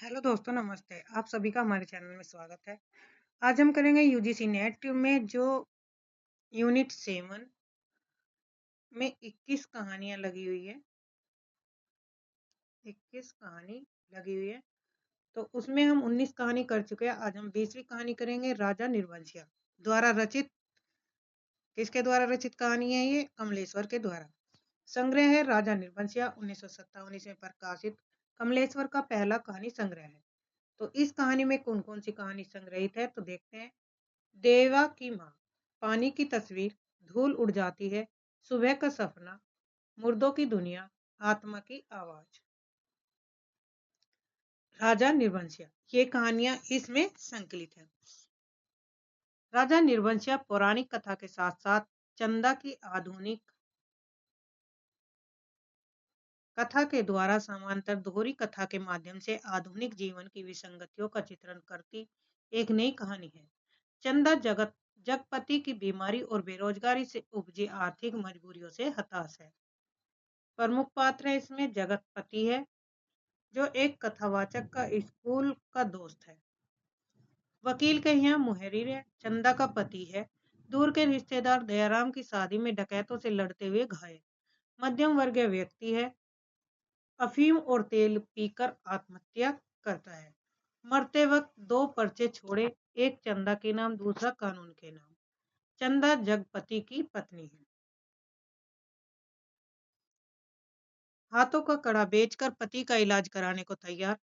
Hello दोस्तों, नमस्ते। आप सभी का हमारे चैनल में स्वागत है। आज हम करेंगे यूजीसी नेट में जो यूनिट 7 में 21 कहानियां लगी हुई है। 21 कहानी लगी हुई है, तो उसमें हम 19 कहानी कर चुके हैं। आज हम 20वीं कहानी करेंगे, राजा निर्वंशिया द्वारा रचित। किसके द्वारा रचित कहानी है ये? कमलेश्वर के द्वारा। संग्रह है राजा निर्वंशिया, 1957 ईस्वी में प्रकाशित कमलेश्वर का पहला कहानी संग्रह है। तो इस कहानी में कौन कौन सी कहानी संग्रहित है, तो देखते हैं। देवा की माँ, पानी की तस्वीर, धूल उड़ जाती है, सुबह का सपना, मुर्दों की दुनिया, आत्मा की आवाज। राजा निर्वंशिया, ये कहानियां इसमें संकलित है। राजा निर्वंशिया पौराणिक कथा के साथ साथ चंदा की आधुनिक कथा के द्वारा समांतर दोहरी कथा के माध्यम से आधुनिक जीवन की विसंगतियों का चित्रण करती एक नई कहानी है। चंदा जगपति की बीमारी और बेरोजगारी से उपजी आर्थिक मजबूरियों से हताश है। प्रमुख पात्र है इसमें जगतपति है, जो एक कथावाचक का स्कूल का दोस्त है। वकील के यहाँ मुहर्रिर है, चंदा का पति है। दूर के रिश्तेदार दयाराम की शादी में डकैतों से लड़ते हुए घायल। मध्यम वर्गीय व्यक्ति है, अफीम और तेल पीकर आत्महत्या करता है। मरते वक्त दो पर्चे छोड़े, एक चंदा के नाम, दूसरा कानून के नाम। चंदा जगपति की पत्नी है। हाथों का कड़ा बेचकर पति का इलाज कराने को तैयार।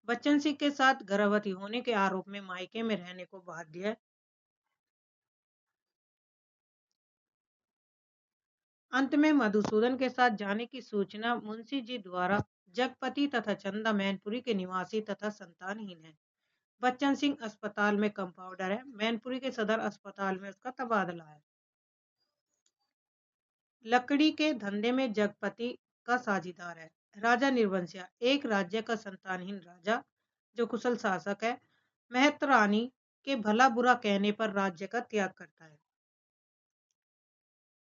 बच्चन सिंह के साथ गर्भवती होने के आरोप में मायके में रहने को बाध्य है। अंत में मधुसूदन के साथ जाने की सूचना मुंशी जी द्वारा। जगपति तथा चंदा मैनपुरी के निवासी तथा संतानहीन है। बच्चन सिंह अस्पताल में कंपाउंडर है, मैनपुरी के सदर अस्पताल में उसका तबादला है। लकड़ी के धंधे में जगपति का साझीदार है। राजा निर्वंशिया एक राज्य का संतानहीन राजा जो कुशल शासक है। महत रानी के भला बुरा कहने पर राज्य का त्याग करता है।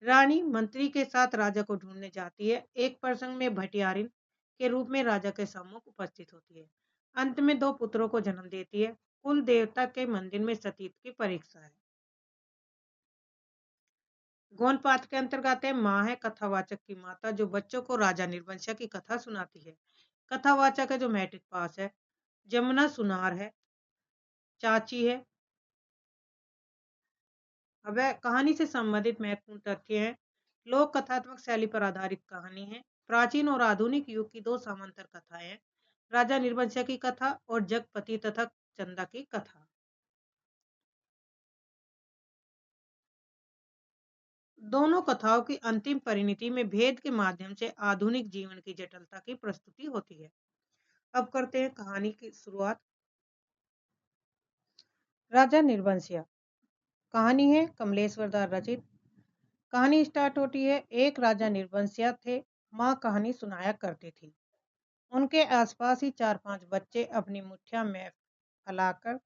रानी मंत्री के साथ राजा को ढूंढने जाती है। एक प्रसंग में भटियारिन के रूप में राजा के सम्मुख उपस्थित होती है। अंत में दो पुत्रों को जन्म देती है। कुल देवता के मंदिर में सतीत्व की परीक्षा है। गौन पाठ के अंतर्गत है। माँ है कथावाचक की माता, जो बच्चों को राजा निर्वंशिया की कथा सुनाती है। कथावाचक है जो मैट्रिक पास है। जमुना सुनार है, चाची है। अब कहानी से संबंधित महत्वपूर्ण तथ्य हैं। लोक कथात्मक शैली पर आधारित कहानी है। प्राचीन और आधुनिक युग की दो समांतर कथाएं हैं, राजा निर्वंशिया की कथा और जगपति तथा चंदा की कथा। दोनों कथाओं की अंतिम परिणति में भेद के माध्यम से आधुनिक जीवन की जटिलता की प्रस्तुति होती है। अब करते हैं कहानी की शुरुआत। राजा निर्वंशिया कहानी है कमलेश्वर द्वारा रचित। कहानी स्टार्ट होती है। एक राजा निर्वंशिया थे, माँ कहानी सुनाया करती थी। उनके आसपास ही 4-5 बच्चे अपनी मुठ्ठियां में फैलाकर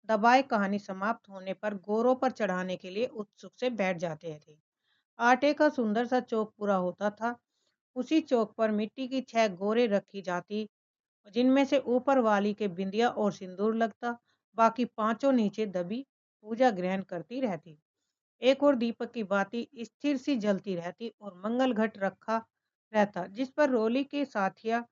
दबाए कहानी समाप्त होने पर गोरों पर चढ़ाने के लिए उत्सुक से बैठ जाते थे। आटे का सुंदर सा चौक पूरा होता था। उसी चौक पर मिट्टी की 6 गोरे रखी जाती, जिनमें से ऊपर वाली के बिंदिया और सिंदूर लगता, बाकी पांचों नीचे दबी पूजा ग्रहण करती रहती। एक और दीपक की बाती स्थिर सी जलती रहती और मंगल घट रखा रहता, जिस पर रोली के साथिया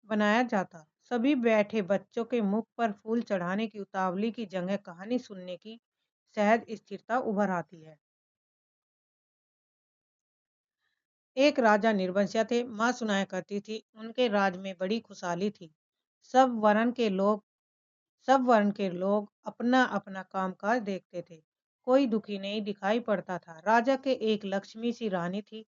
बनाया जाता। सभी बैठे बच्चों के मुख पर फूल चढ़ाने की उतावली की जगह कहानी सुनने की सहज स्थिरता उभर आती है। एक राजा निर्वंशिया थे, माँ सुनाया करती थी। उनके राज में बड़ी खुशहाली थी। सब वर्ण के लोग सब वर्ण के लोग अपना अपना कामकाज देखते थे। कोई दुखी नहीं दिखाई पड़ता था। राजा के एक लक्ष्मी सी रानी थी,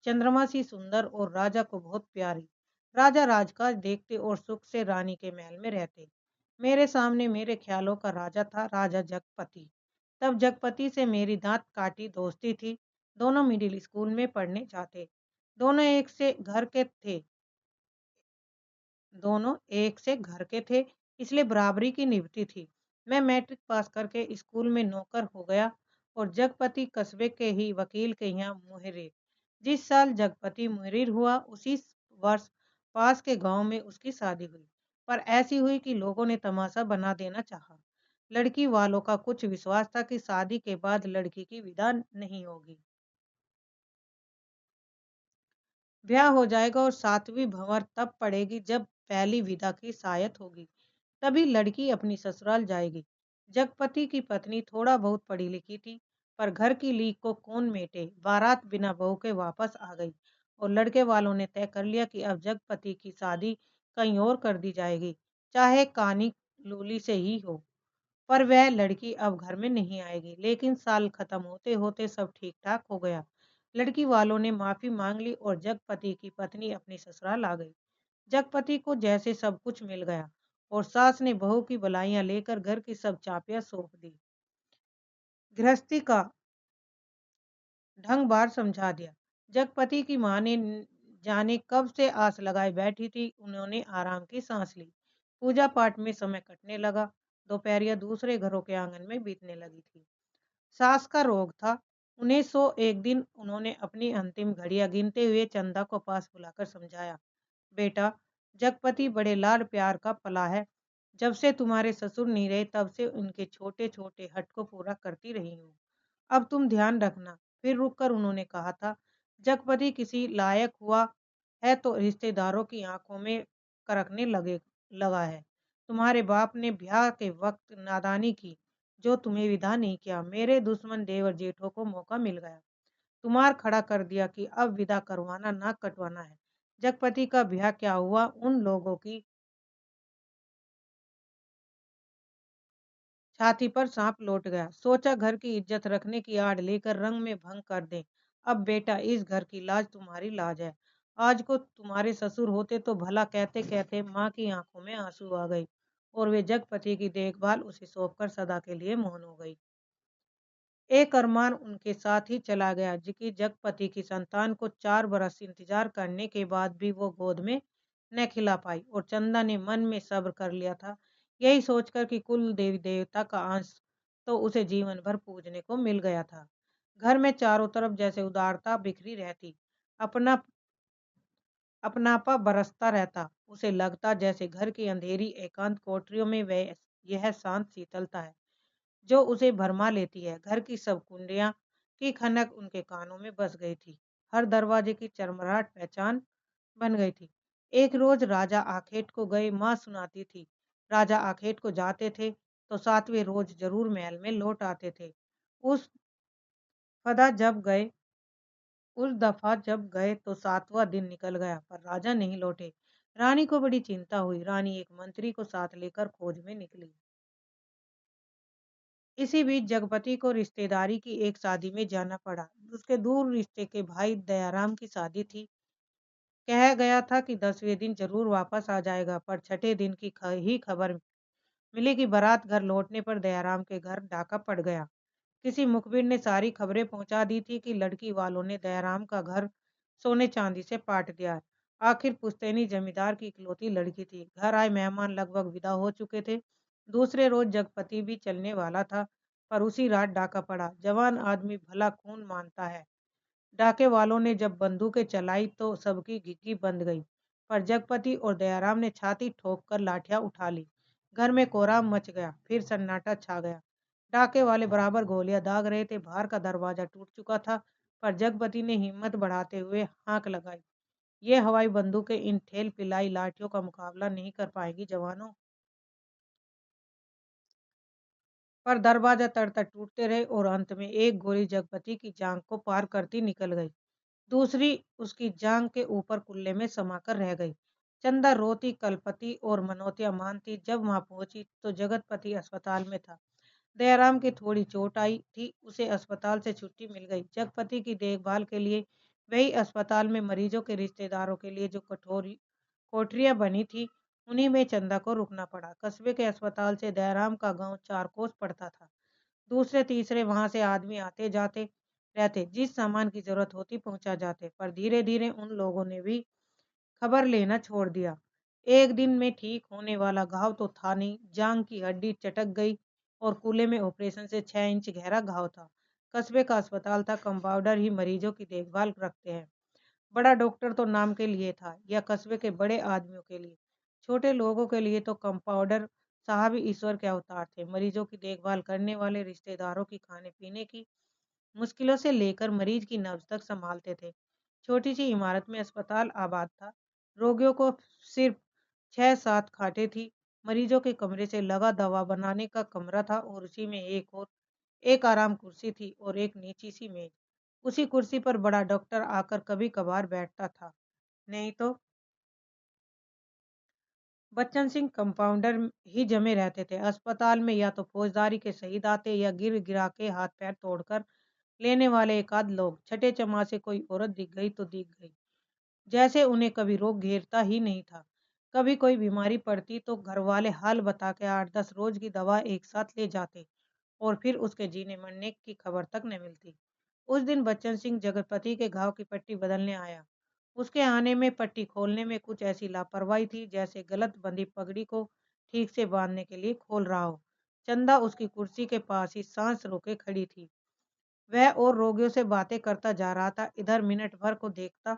चंद्रमा सी सुंदर और राजा को बहुत प्यारी। राजा राजकाज देखते और सुख से रानी के महल में रहते। मेरे सामने मेरे ख्यालों का राजा था, राजा जगपति। तब जगपति से मेरी दांत काटी दोस्ती थी। दोनों मिडिल स्कूल में पढ़ने जाते। दोनों एक से घर के थे दोनों एक से घर के थे, इसलिए बराबरी की निभती थी। मैं मैट्रिक पास करके स्कूल में नौकर हो गया और जगपति कस्बे के ही वकील के यहाँ मुहर्रिर। जिस साल जगपति मुहर्रिर हुआ, उसी वर्ष पास के गांव में उसकी शादी हुई। पर ऐसी हुई कि लोगों ने तमाशा बना देना चाहा। लड़की वालों का कुछ विश्वास था कि शादी के बाद लड़की की विदा नहीं होगी, ब्याह हो जाएगा और सातवीं भंवर तब पड़ेगी जब पहली विदा की सायत होगी। तभी लड़की अपनी ससुराल जाएगी। जगपति की पत्नी थोड़ा बहुत पढ़ी लिखी थी, पर घर की लीक को कौन मेटे। बारात बिना बहू के वापस आ गई और लड़के वालों ने तय कर लिया कि अब जगपति की शादी कहीं और कर दी जाएगी, चाहे कानी लूली से ही हो। पर वह लड़की अब घर में नहीं आएगी। लेकिन साल खत्म होते होते सब ठीक ठाक हो गया। लड़की वालों ने माफी मांग ली और जगपति की पत्नी अपनी ससुराल आ गई। जगपति को जैसे सब कुछ मिल गया और सास ने बहू की बलाइयां लेकर घर की सब चाबियां सौंप दी। गृहस्थी का ढंग बार समझा दिया। जगपति की मां ने जाने कब से आस लगाए बैठी थी, उन्होंने आराम की सांस ली। पूजा पाठ में समय कटने लगा। दोपहरिया दूसरे घरों के आंगन में बीतने लगी थी। सास का रोग था। 1901 दिन उन्होंने अपनी अंतिम घड़ियां गिनते हुए चंदा को पास बुलाकर समझाया, बेटा, जगपति बड़े लाड प्यार का पला है। जब से तुम्हारे ससुर नहीं रहे तब से उनके छोटे छोटे हट को पूरा करती रही हूँ। अब तुम ध्यान रखना। फिर रुककर उन्होंने कहा था, जगपति किसी लायक हुआ है तो रिश्तेदारों की आंखों में करकने लगा है। तुम्हारे बाप ने ब्याह के वक्त नादानी की, जो तुम्हें विदा नहीं किया। मेरे दुश्मन देवर जेठों को मौका मिल गया, तुम्हार खड़ा कर दिया कि अब विदा करवाना ना कटवाना है। जगपति का ब्याह क्या हुआ, उन लोगों की छाती पर सांप लौट गया। सोचा घर की इज्जत रखने की आड़ लेकर रंग में भंग कर दें। अब बेटा, इस घर की लाज तुम्हारी लाज है। आज को तुम्हारे ससुर होते तो भला कहते कहते माँ की आंखों में आंसू आ गई और वे जगपति की देखभाल उसे सौंपकर सदा के लिए मौन हो गई। एक अरमान उनके साथ ही चला गया, जिसकी जगपति की संतान को 4 बरस इंतजार करने के बाद भी वो गोद में न खिला पाई और चंदा ने मन में सब्र कर लिया था, यही सोचकर कि कुल देवी देवता का अंश तो उसे जीवन भर पूजने को मिल गया था। घर में चारों तरफ जैसे उदारता बिखरी रहती, अपना अपनापा बरसता रहता। उसे लगता जैसे घर की अंधेरी एकांत कोठरियों में वह यह शांत शीतलता है जो उसे भरमा लेती है। घर की सब कुंडियां की खनक उनके कानों में बस गई थी। हर दरवाजे की चरमराहट पहचान बन गई थी। एक रोज राजा आखेट को गए, माँ सुनाती थी। राजा आखेट को जाते थे तो 7वें रोज जरूर महल में लौट आते थे। उस फदा जब गए उस दफा जब गए तो 7वां दिन निकल गया पर राजा नहीं लौटे। रानी को बड़ी चिंता हुई। रानी एक मंत्री को साथ लेकर खोज में निकली। इसी बीच जगपति को रिश्तेदारी की एक शादी में जाना पड़ा। उसके दूर रिश्ते के भाई दयाराम की शादी थी। कहा गया था कि 10वें दिन जरूर वापस आ जाएगा, पर छठे दिन की ही खबर मिली कि बारात घर लौटने पर दयाराम के घर डाका पड़ गया। किसी मुखबिर ने सारी खबरें पहुंचा दी थी कि लड़की वालों ने दयाराम का घर सोने चांदी से पाट दिया है। आखिर पुश्तैनी जमींदार की इकलौती लड़की थी। घर आए मेहमान लगभग विदा हो चुके थे। दूसरे रोज जगपति भी चलने वाला था, पर उसी रात डाका पड़ा। जवान आदमी भला खून मानता है। डाके वालों ने जब बंदूकें चलाई तो सबकी घिघी बंद गई, पर जगपति और दयाराम ने छाती ठोक कर लाठियां उठा ली। घर में कोहराम मच गया। फिर सन्नाटा छा गया। डाके वाले बराबर गोलियां दाग रहे थे। बाहर का दरवाजा टूट चुका था, पर जगपति ने हिम्मत बढ़ाते हुए हाँक लगाई, ये हवाई बंदूकें इन ठेल पिलाई लाठियों का मुकाबला नहीं कर पाएंगी जवानों। पर दरवाजा तड़तड़ टूटते रहे और अंत में एक गोली जगपति की जांग को पार करती निकल गई। दूसरी उसकी जांग के ऊपर कुल्ले में समाकर रह गई। चंदा रोती कलपति और मनोतिया मानती। जब वहां पहुंची तो जगतपति अस्पताल में था। दयाराम की थोड़ी चोट आई थी, उसे अस्पताल से छुट्टी मिल गई। जगपति की देखभाल के लिए वही अस्पताल में मरीजों के रिश्तेदारों के लिए जो कठोरी कोठरियां बनी थी, उन्हीं में चंदा को रुकना पड़ा। कस्बे के अस्पताल से दयाराम का गांव 4 कोस पड़ता था। दूसरे तीसरे वहां से आदमी आते जाते रहते, जिस सामान की जरूरत होती पहुंचा जाते। पर धीरे धीरे उन लोगों ने भी खबर लेना छोड़ दिया। एक दिन में ठीक होने वाला घाव तो था नहीं, जांग की हड्डी चटक गई और कूल्हे में ऑपरेशन से 6 इंच गहरा घाव था। कस्बे का अस्पताल था, कंपाउंडर ही मरीजों की देखभाल रखते हैं। बड़ा डॉक्टर तो नाम के लिए था, या कस्बे के बड़े आदमियों के लिए। छोटे लोगों के लिए तो कंपाउंडर साहब ही ईश्वर के अवतार थे। मरीजों की देखभाल करने वाले रिश्तेदारों की खाने-पीने की मुश्किलों से लेकर मरीज की नब्ज तक संभालते थे। छोटी सी इमारत में अस्पताल आबाद था। रोगियों को सिर्फ 6-7 खाटें थी। मरीजों के कमरे से लगा दवा बनाने का कमरा था और उसी में एक आराम कुर्सी थी और एक नीची सी मेज। उसी कुर्सी पर बड़ा डॉक्टर आकर कभी-कभार बैठता था। नहीं तो बच्चन सिंह कंपाउंडर ही जमे रहते थे। अस्पताल में या तो फौजदारी के शहीद आते या गिर गिरा के हाथ पैर तोड़कर लेने वाले एक आध लोग। छठे चमार से कोई औरत दिख गई तो दिख गई, जैसे उन्हें कभी रोग घेरता ही नहीं था। कभी कोई बीमारी पड़ती तो घर वाले हाल बता के 8-10 रोज की दवा एक साथ ले जाते और फिर उसके जीने मरने की खबर तक न मिलती। उस दिन बच्चन सिंह जगतपति के घाव की पट्टी बदलने आया। उसके आने में पट्टी खोलने में कुछ ऐसी लापरवाही थी जैसे गलत बंधी पगड़ी को ठीक से बांधने के लिए खोल रहा हो। चंदा उसकी कुर्सी के पास ही सांस रोके खड़ी थी। वह और रोगियों से बातें करता जा रहा था। इधर मिनट भर को देखता,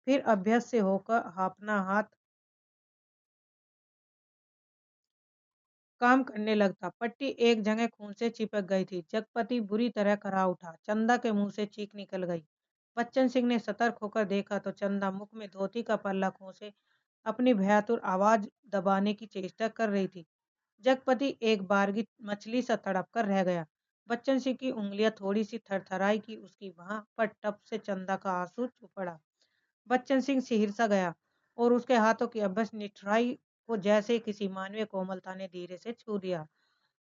फिर अभ्यस्त से होकर अपना हाथ काम करने लगता। पट्टी एक जगह खून से चिपक गई थी। जगपति बुरी तरह करा उठा। चंदा के मुंह से चीख निकल गई। बच्चन सिंह ने सतर्क होकर देखा तो चंदा मुख में धोती का पल्ला खोसे अपनी भयातुर आवाज दबाने की चेष्टा कर रही थी। जगपति एक बारगी मछली सा तड़प कर रह गया। बच्चन सिंह की उंगलियां थोड़ी सी थरथराई की उसकी बाह पर टप से चंदा का आंसू छू पड़ा। बच्चन सिंह सिहर सा गया और उसके हाथों की अभ्यस्त निठुराई को जैसे किसी मानवीय कोमलता ने धीरे से छू दिया।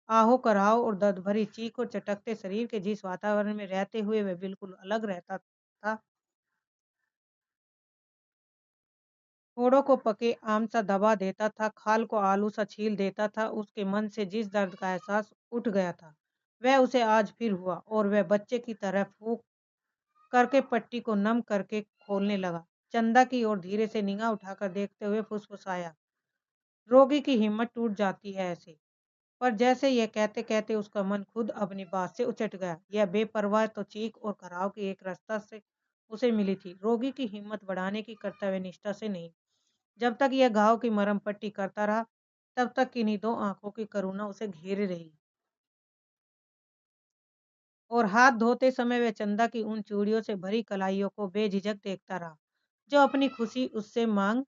आहो कराहो और दर्द भरी चीख और चटकते शरीर के जिस वातावरण में रहते हुए वह बिल्कुल अलग रहता था, फोड़ों को पके आम सा दबा देता था, खाल को आलू सा छील देता था, उसके मन से जिस दर्द का एहसास उठ गया था वह उसे आज फिर हुआ और वह बच्चे की तरह फूंक करके पट्टी को नम करके खोलने लगा। चंदा की ओर धीरे से निगाह उठाकर देखते हुए फुसफुसाया, रोगी की हिम्मत टूट जाती है ऐसे। पर जैसे यह कहते कहते उसका मन खुद अपनी बात से उचट गया। यह बेपरवाह तो चीख और कराव की एक रास्ता से उसे मिली थी, रोगी की हिम्मत बढ़ाने की कर्तव्य निष्ठा से नहीं। जब तक यह घाव की मरहम पट्टी करता रहा तब तक किन्हीं दो आंखों की करुणा उसे घेरे रही और हाथ धोते समय वह चंदा की उन चूड़ियों से भरी कलाइयों को बेझिझक देखता रहा जो अपनी खुशी उससे मांग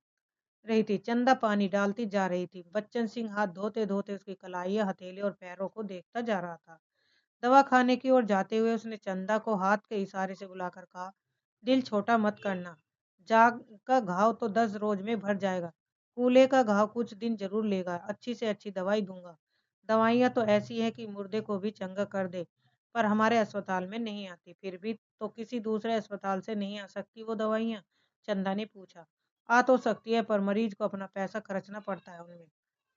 रही थी। चंदा पानी डालती जा रही थी। बच्चन सिंह हाथ धोते धोते उसकी कलाइयां, हथेली और पैरों को देखता जा रहा था। दवा खाने की ओर जाते हुए उसने चंदा को हाथ के इशारे से बुलाकर कहा, दिल छोटा मत करना, जाग का घाव तो 10 रोज में भर जाएगा। कूले का घाव कुछ दिन जरूर लेगा। अच्छी से अच्छी दवाई दूंगा। दवाइयाँ तो ऐसी है कि मुर्दे को भी चंगा कर दे, पर हमारे अस्पताल में नहीं आती। फिर भी तो किसी दूसरे अस्पताल से नहीं आ सकती वो दवाइयाँ? चंदा ने पूछा। आ तो सकती है पर मरीज को अपना पैसा खर्चना पड़ता है उनमें,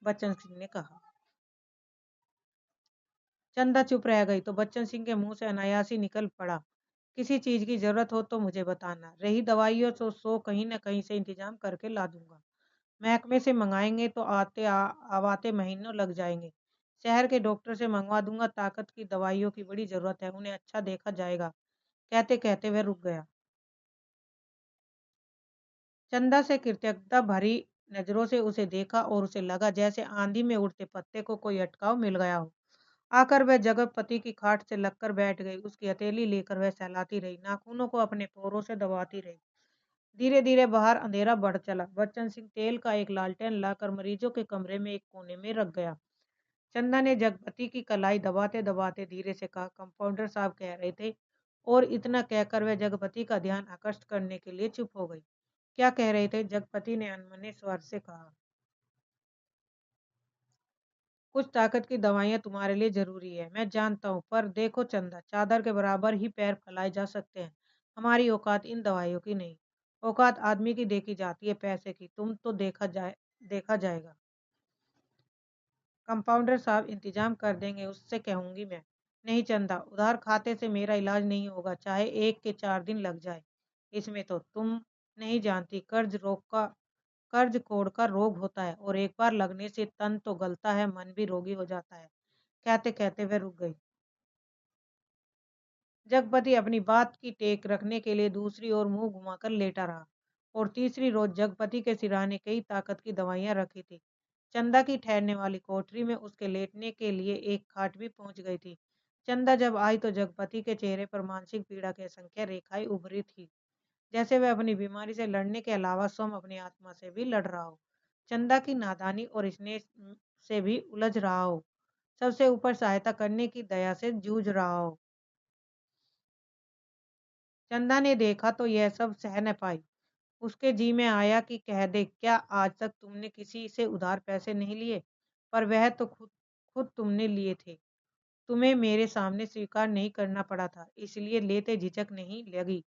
बच्चन सिंह ने कहा। चंदा चुप रह गई तो बच्चन सिंह के मुंह से अनायास ही निकल पड़ा, किसी चीज की जरूरत हो तो मुझे बताना। रही दवाइयों तो सो कहीं न कहीं से इंतजाम करके ला दूंगा। महकमे से मंगाएंगे तो आवाते महीनों लग जाएंगे। शहर के डॉक्टर से मंगवा दूंगा। ताकत की दवाइयों की बड़ी जरूरत है, उन्हें अच्छा देखा जाएगा। कहते कहते वह रुक गया। चंदा से कृतज्ञता भरी नजरों से उसे देखा और उसे लगा जैसे आंधी में उड़ते पत्ते को कोई अटकाव मिल गया हो। आकर वह जगतपति की खाट से लगकर बैठ गई। उसकी हथेली लेकर वह सहलाती रही, नाखूनों को अपने पोरों से दबाती रही। धीरे धीरे बाहर अंधेरा बढ़ चला। बच्चन सिंह तेल का एक लालटेन लाकर मरीजों के कमरे में एक कोने में रख गया। चंदा ने जगपति की कलाई दबाते दबाते धीरे से कहा, कंपाउंडर साहब कह रहे थे। और इतना कहकर वह जगपति का ध्यान आकर्षित करने के लिए चुप हो गई। क्या कह रहे थे? जगपति ने अनमने स्वर से कहा। कुछ ताकत की दवाइयाँ तुम्हारे लिए ज़रूरी है, मैं जानता हूँ, पर देखो चंदा, चादर के बराबर ही पैर फैलाए जा सकते हैं। हमारी औकात इन दवाइयों की नहीं। औकात आदमी की देखी जाती है, पैसे की। तुम तो देखा जाएगा। कंपाउंडर साहब इंतजाम कर देंगे, उससे कहूंगी मैं। नहीं चंदा, उधार खाते से मेरा इलाज नहीं होगा, चाहे 1 के 4 दिन लग जाए। इसमें तो तुम नहीं जानती, कर्ज कोड़ का रोग होता है और एक बार लगने से तन तो गलता है, मन भी रोगी हो जाता है। कहते कहते वह रुक गई। जगपति अपनी बात की टेक रखने के लिए दूसरी ओर मुंह घुमाकर लेटा रहा और तीसरी रोज जगपति के सिरहाने कई ताकत की दवाइयां रखी थी। चंदा की ठहरने वाली कोठरी में उसके लेटने के लिए एक खाट भी पहुंच गई थी। चंदा जब आई तो जगपति के चेहरे पर मानसिक पीड़ा की असंख्य रेखाएं उभरी थी, जैसे वह अपनी बीमारी से लड़ने के अलावा स्वयं अपनी आत्मा से भी लड़ रहा हो, चंदा की नादानी और स्नेह से भी उलझ रहा हो, सबसे ऊपर सहायता करने की दया से जूझ रहा हो। चंदा ने देखा तो यह सब सह न पाई। उसके जी में आया कि कह दे, क्या आज तक तुमने किसी से उधार पैसे नहीं लिए? पर वह तो खुद खुद तुमने लिए थे। तुम्हें मेरे सामने स्वीकार नहीं करना पड़ा था, इसलिए लेते झिझक नहीं लगी।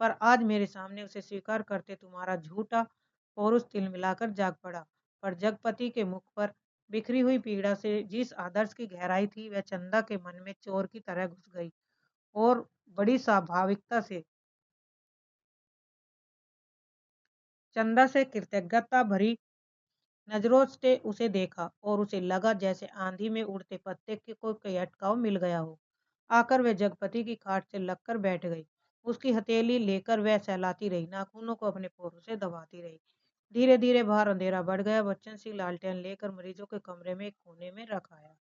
पर आज मेरे सामने उसे स्वीकार करते तुम्हारा झूठा पौरुष तिलमिलाकर जाग पड़ा। पर जगपति के मुख पर बिखरी हुई पीड़ा से जिस आदर्श की गहराई थी, वह चंदा के मन में चोर की तरह घुस गई और बड़ी स्वाभाविकता से चंदा से कृतज्ञता भरी नजरों से उसे देखा और उसे लगा जैसे आंधी में उड़ते पत्ते के को कोई अटकाव मिल गया हो। आकर वह जगपति की खाट से लगकर बैठ गई। उसकी हथेली लेकर वह सहलाती रही, नाखूनों को अपने पोरों से दबाती रही। धीरे धीरे बाहर अंधेरा बढ़ गया। बच्चन सिंह लालटेन लेकर मरीजों के कमरे में एक कोने में रख आया।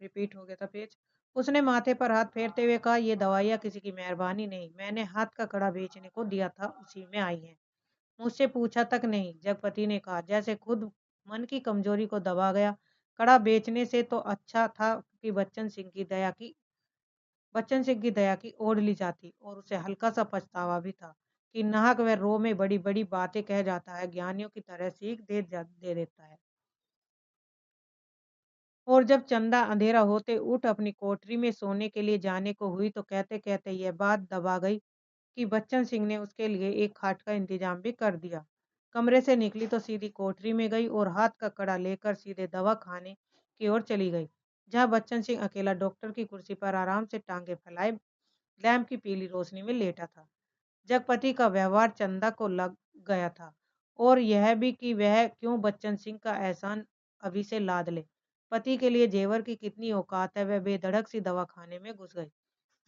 रिपीट हो गया था पेज। उसने माथे पर हाथ फेरते हुए कहा, ये दवाइयाँ किसी की मेहरबानी नहीं, मैंने हाथ का कड़ा बेचने को दिया था, उसी में आई है। मुझसे पूछा तक नहीं, जगपति ने कहा, जैसे खुद मन की कमजोरी को दबा गया। कड़ा बेचने से तो अच्छा था कि बच्चन सिंह की दया की ओढ़ ली जाती। और उसे हल्का सा पछतावा भी था कि नाहक वह रो में बड़ी बड़ी बातें कह जाता है, ज्ञानियों की तरह सीख दे देता है। और जब चंदा अंधेरा होते उठ अपनी कोठरी में सोने के लिए जाने को हुई तो कहते कहते यह बात दबा गई कि बच्चन सिंह ने उसके लिए एक खाट का इंतजाम भी कर दिया। कमरे से निकली तो सीधी कोठरी में गई और हाथ का कड़ा लेकर सीधे दवा खाने की ओर चली गई, जहां बच्चन सिंह अकेला डॉक्टर की कुर्सी पर आराम से टांगे फैलाए लैंप की पीली रोशनी में लेटा था। जगपति का व्यवहार चंदा को लग गया था, और यह भी कि वह क्यों बच्चन सिंह का एहसान अभी से लाद ले। पति के लिए जेवर की कितनी औकात है, वह बेधड़क सी दवाखाने में घुस गई।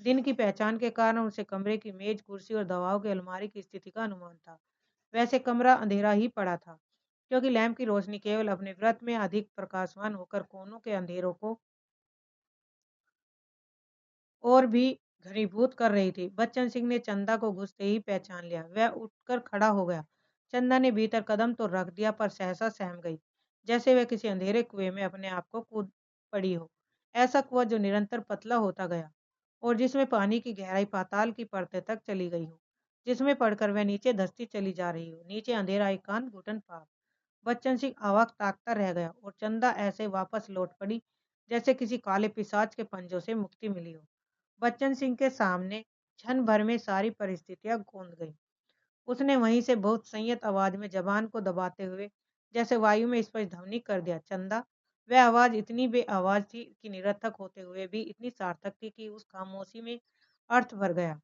दिन की पहचान के कारण उसे कमरे की मेज, कुर्सी और दवाओं की अलमारी की स्थिति का अनुमान था। वैसे कमरा अंधेरा ही पड़ा था, क्योंकि लैंप की रोशनी केवल अपने व्रत में अधिक प्रकाशवान होकर कोनों के अंधेरों को और भी घनीभूत कर रही थी। बच्चन सिंह ने चंदा को घुसते ही पहचान लिया। वह उठकर खड़ा हो गया। चंदा ने भीतर कदम तो रख दिया, पर सहसा सहम गई, जैसे वह किसी अंधेरे कुएं में अपने आप को कूद पड़ी हो। ऐसा कुआं जो निरंतर पतला होता गया और जिसमें पानी की गहराई पाताल की परतें तक चली गई हो, जिसमें पड़कर वह नीचे धंसती चली जा रही हो। नीचे अंधेरा, एकांत, घुटन पार। बच्चन सिंह अवाक ताकता रह गया और चंदा ऐसे वापस लौट पड़ी जैसे किसी काले पिशाच के पंजों से मुक्ति मिली हो। बच्चन सिंह के सामने क्षण भर में सारी परिस्थितियां गूंज गईं। उसने वहीं से बहुत संयत आवाज में जबान को दबाते हुए जैसे वायु में स्पष्ट ध्वनि कर दिया, चंदा। वह आवाज इतनी बेआवाज थी कि निरर्थक होते हुए भी इतनी सार्थक थी कि उस खामोशी में अर्थ भर गया।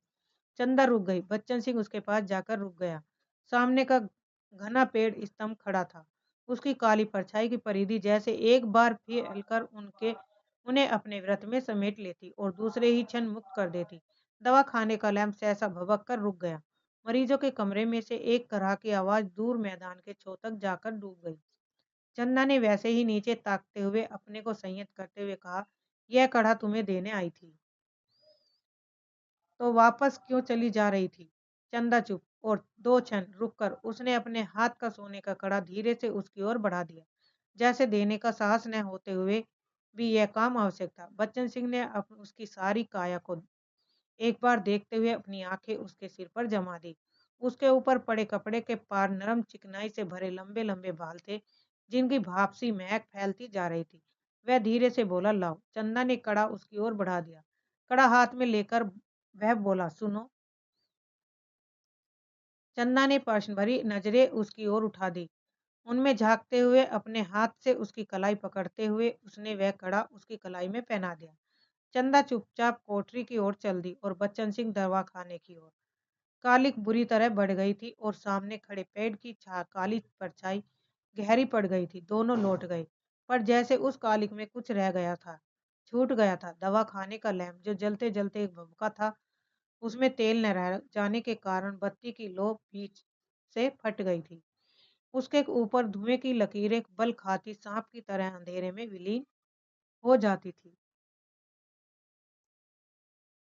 चंदा रुक गई। बच्चन सिंह उसके पास जाकर रुक गया। सामने का घना पेड़ स्तंभ खड़ा था। उसकी काली परछाई की परिधि जैसे एक बार फिर हिलकर उनके उन्हें अपने व्रत में समेट लेती और दूसरे ही क्षण मुक्त कर देती। दवा खाने का लैंप सहसा भभक कर रुक गया। मरीजों के कमरे में से एक तरह की आवाज दूर मैदान के छो तक जाकर डूब गई। चंदा ने वैसे ही नीचे ताकते हुए अपने को संयत करते हुए कहा, यह कड़ा तुम्हें देने आई थी, तो वापस क्यों चली जा रही थी? चंदा चुप। और दो क्षण रुककर उसने अपने हाथ का सोने का कड़ा धीरे से उसकी ओर बढ़ा दिया, जैसे देने का साहस न होते हुए भी यह काम आवश्यक था। बच्चन सिंह ने उसकी सारी काया को एक बार देखते हुए अपनी आंखें उसके सिर पर जमा दी। उसके ऊपर पड़े कपड़े के पार नरम चिकनाई से भरे लंबे लंबे बाल थे, जिनकी भाप सी महक फैलती जा रही थी। वह धीरे से बोला, लाओ। चंदा ने कड़ा उसकी ओर बढ़ा दिया। कड़ा हाथ में लेकर वह बोला, सुनो। चंदा ने प्रश्न भरी नजरें उसकी ओर उठा दी। उनमें झांकते हुए अपने हाथ से उसकी कलाई पकड़ते हुए उसने वह कड़ा उसकी कलाई में पहना दिया। चंदा चुपचाप कोठरी की ओर चल दी और बच्चन सिंह दवा खाने की ओर। कालिक बुरी तरह बढ़ गई थी और सामने खड़े पेड़ की काली परछाई गहरी पड़ गई थी। दोनों लौट गए, पर जैसे उस कालिक में कुछ रह गया था, छूट गया था। दवा खाने का लैंप जो जलते-जलते एक भभका था, उसमें तेल न रह जाने के कारण बत्ती की लो बीच से फट गई थी। उसके ऊपर धुएं की लकीरें बल खाती सांप की तरह अंधेरे में विलीन हो जाती थी।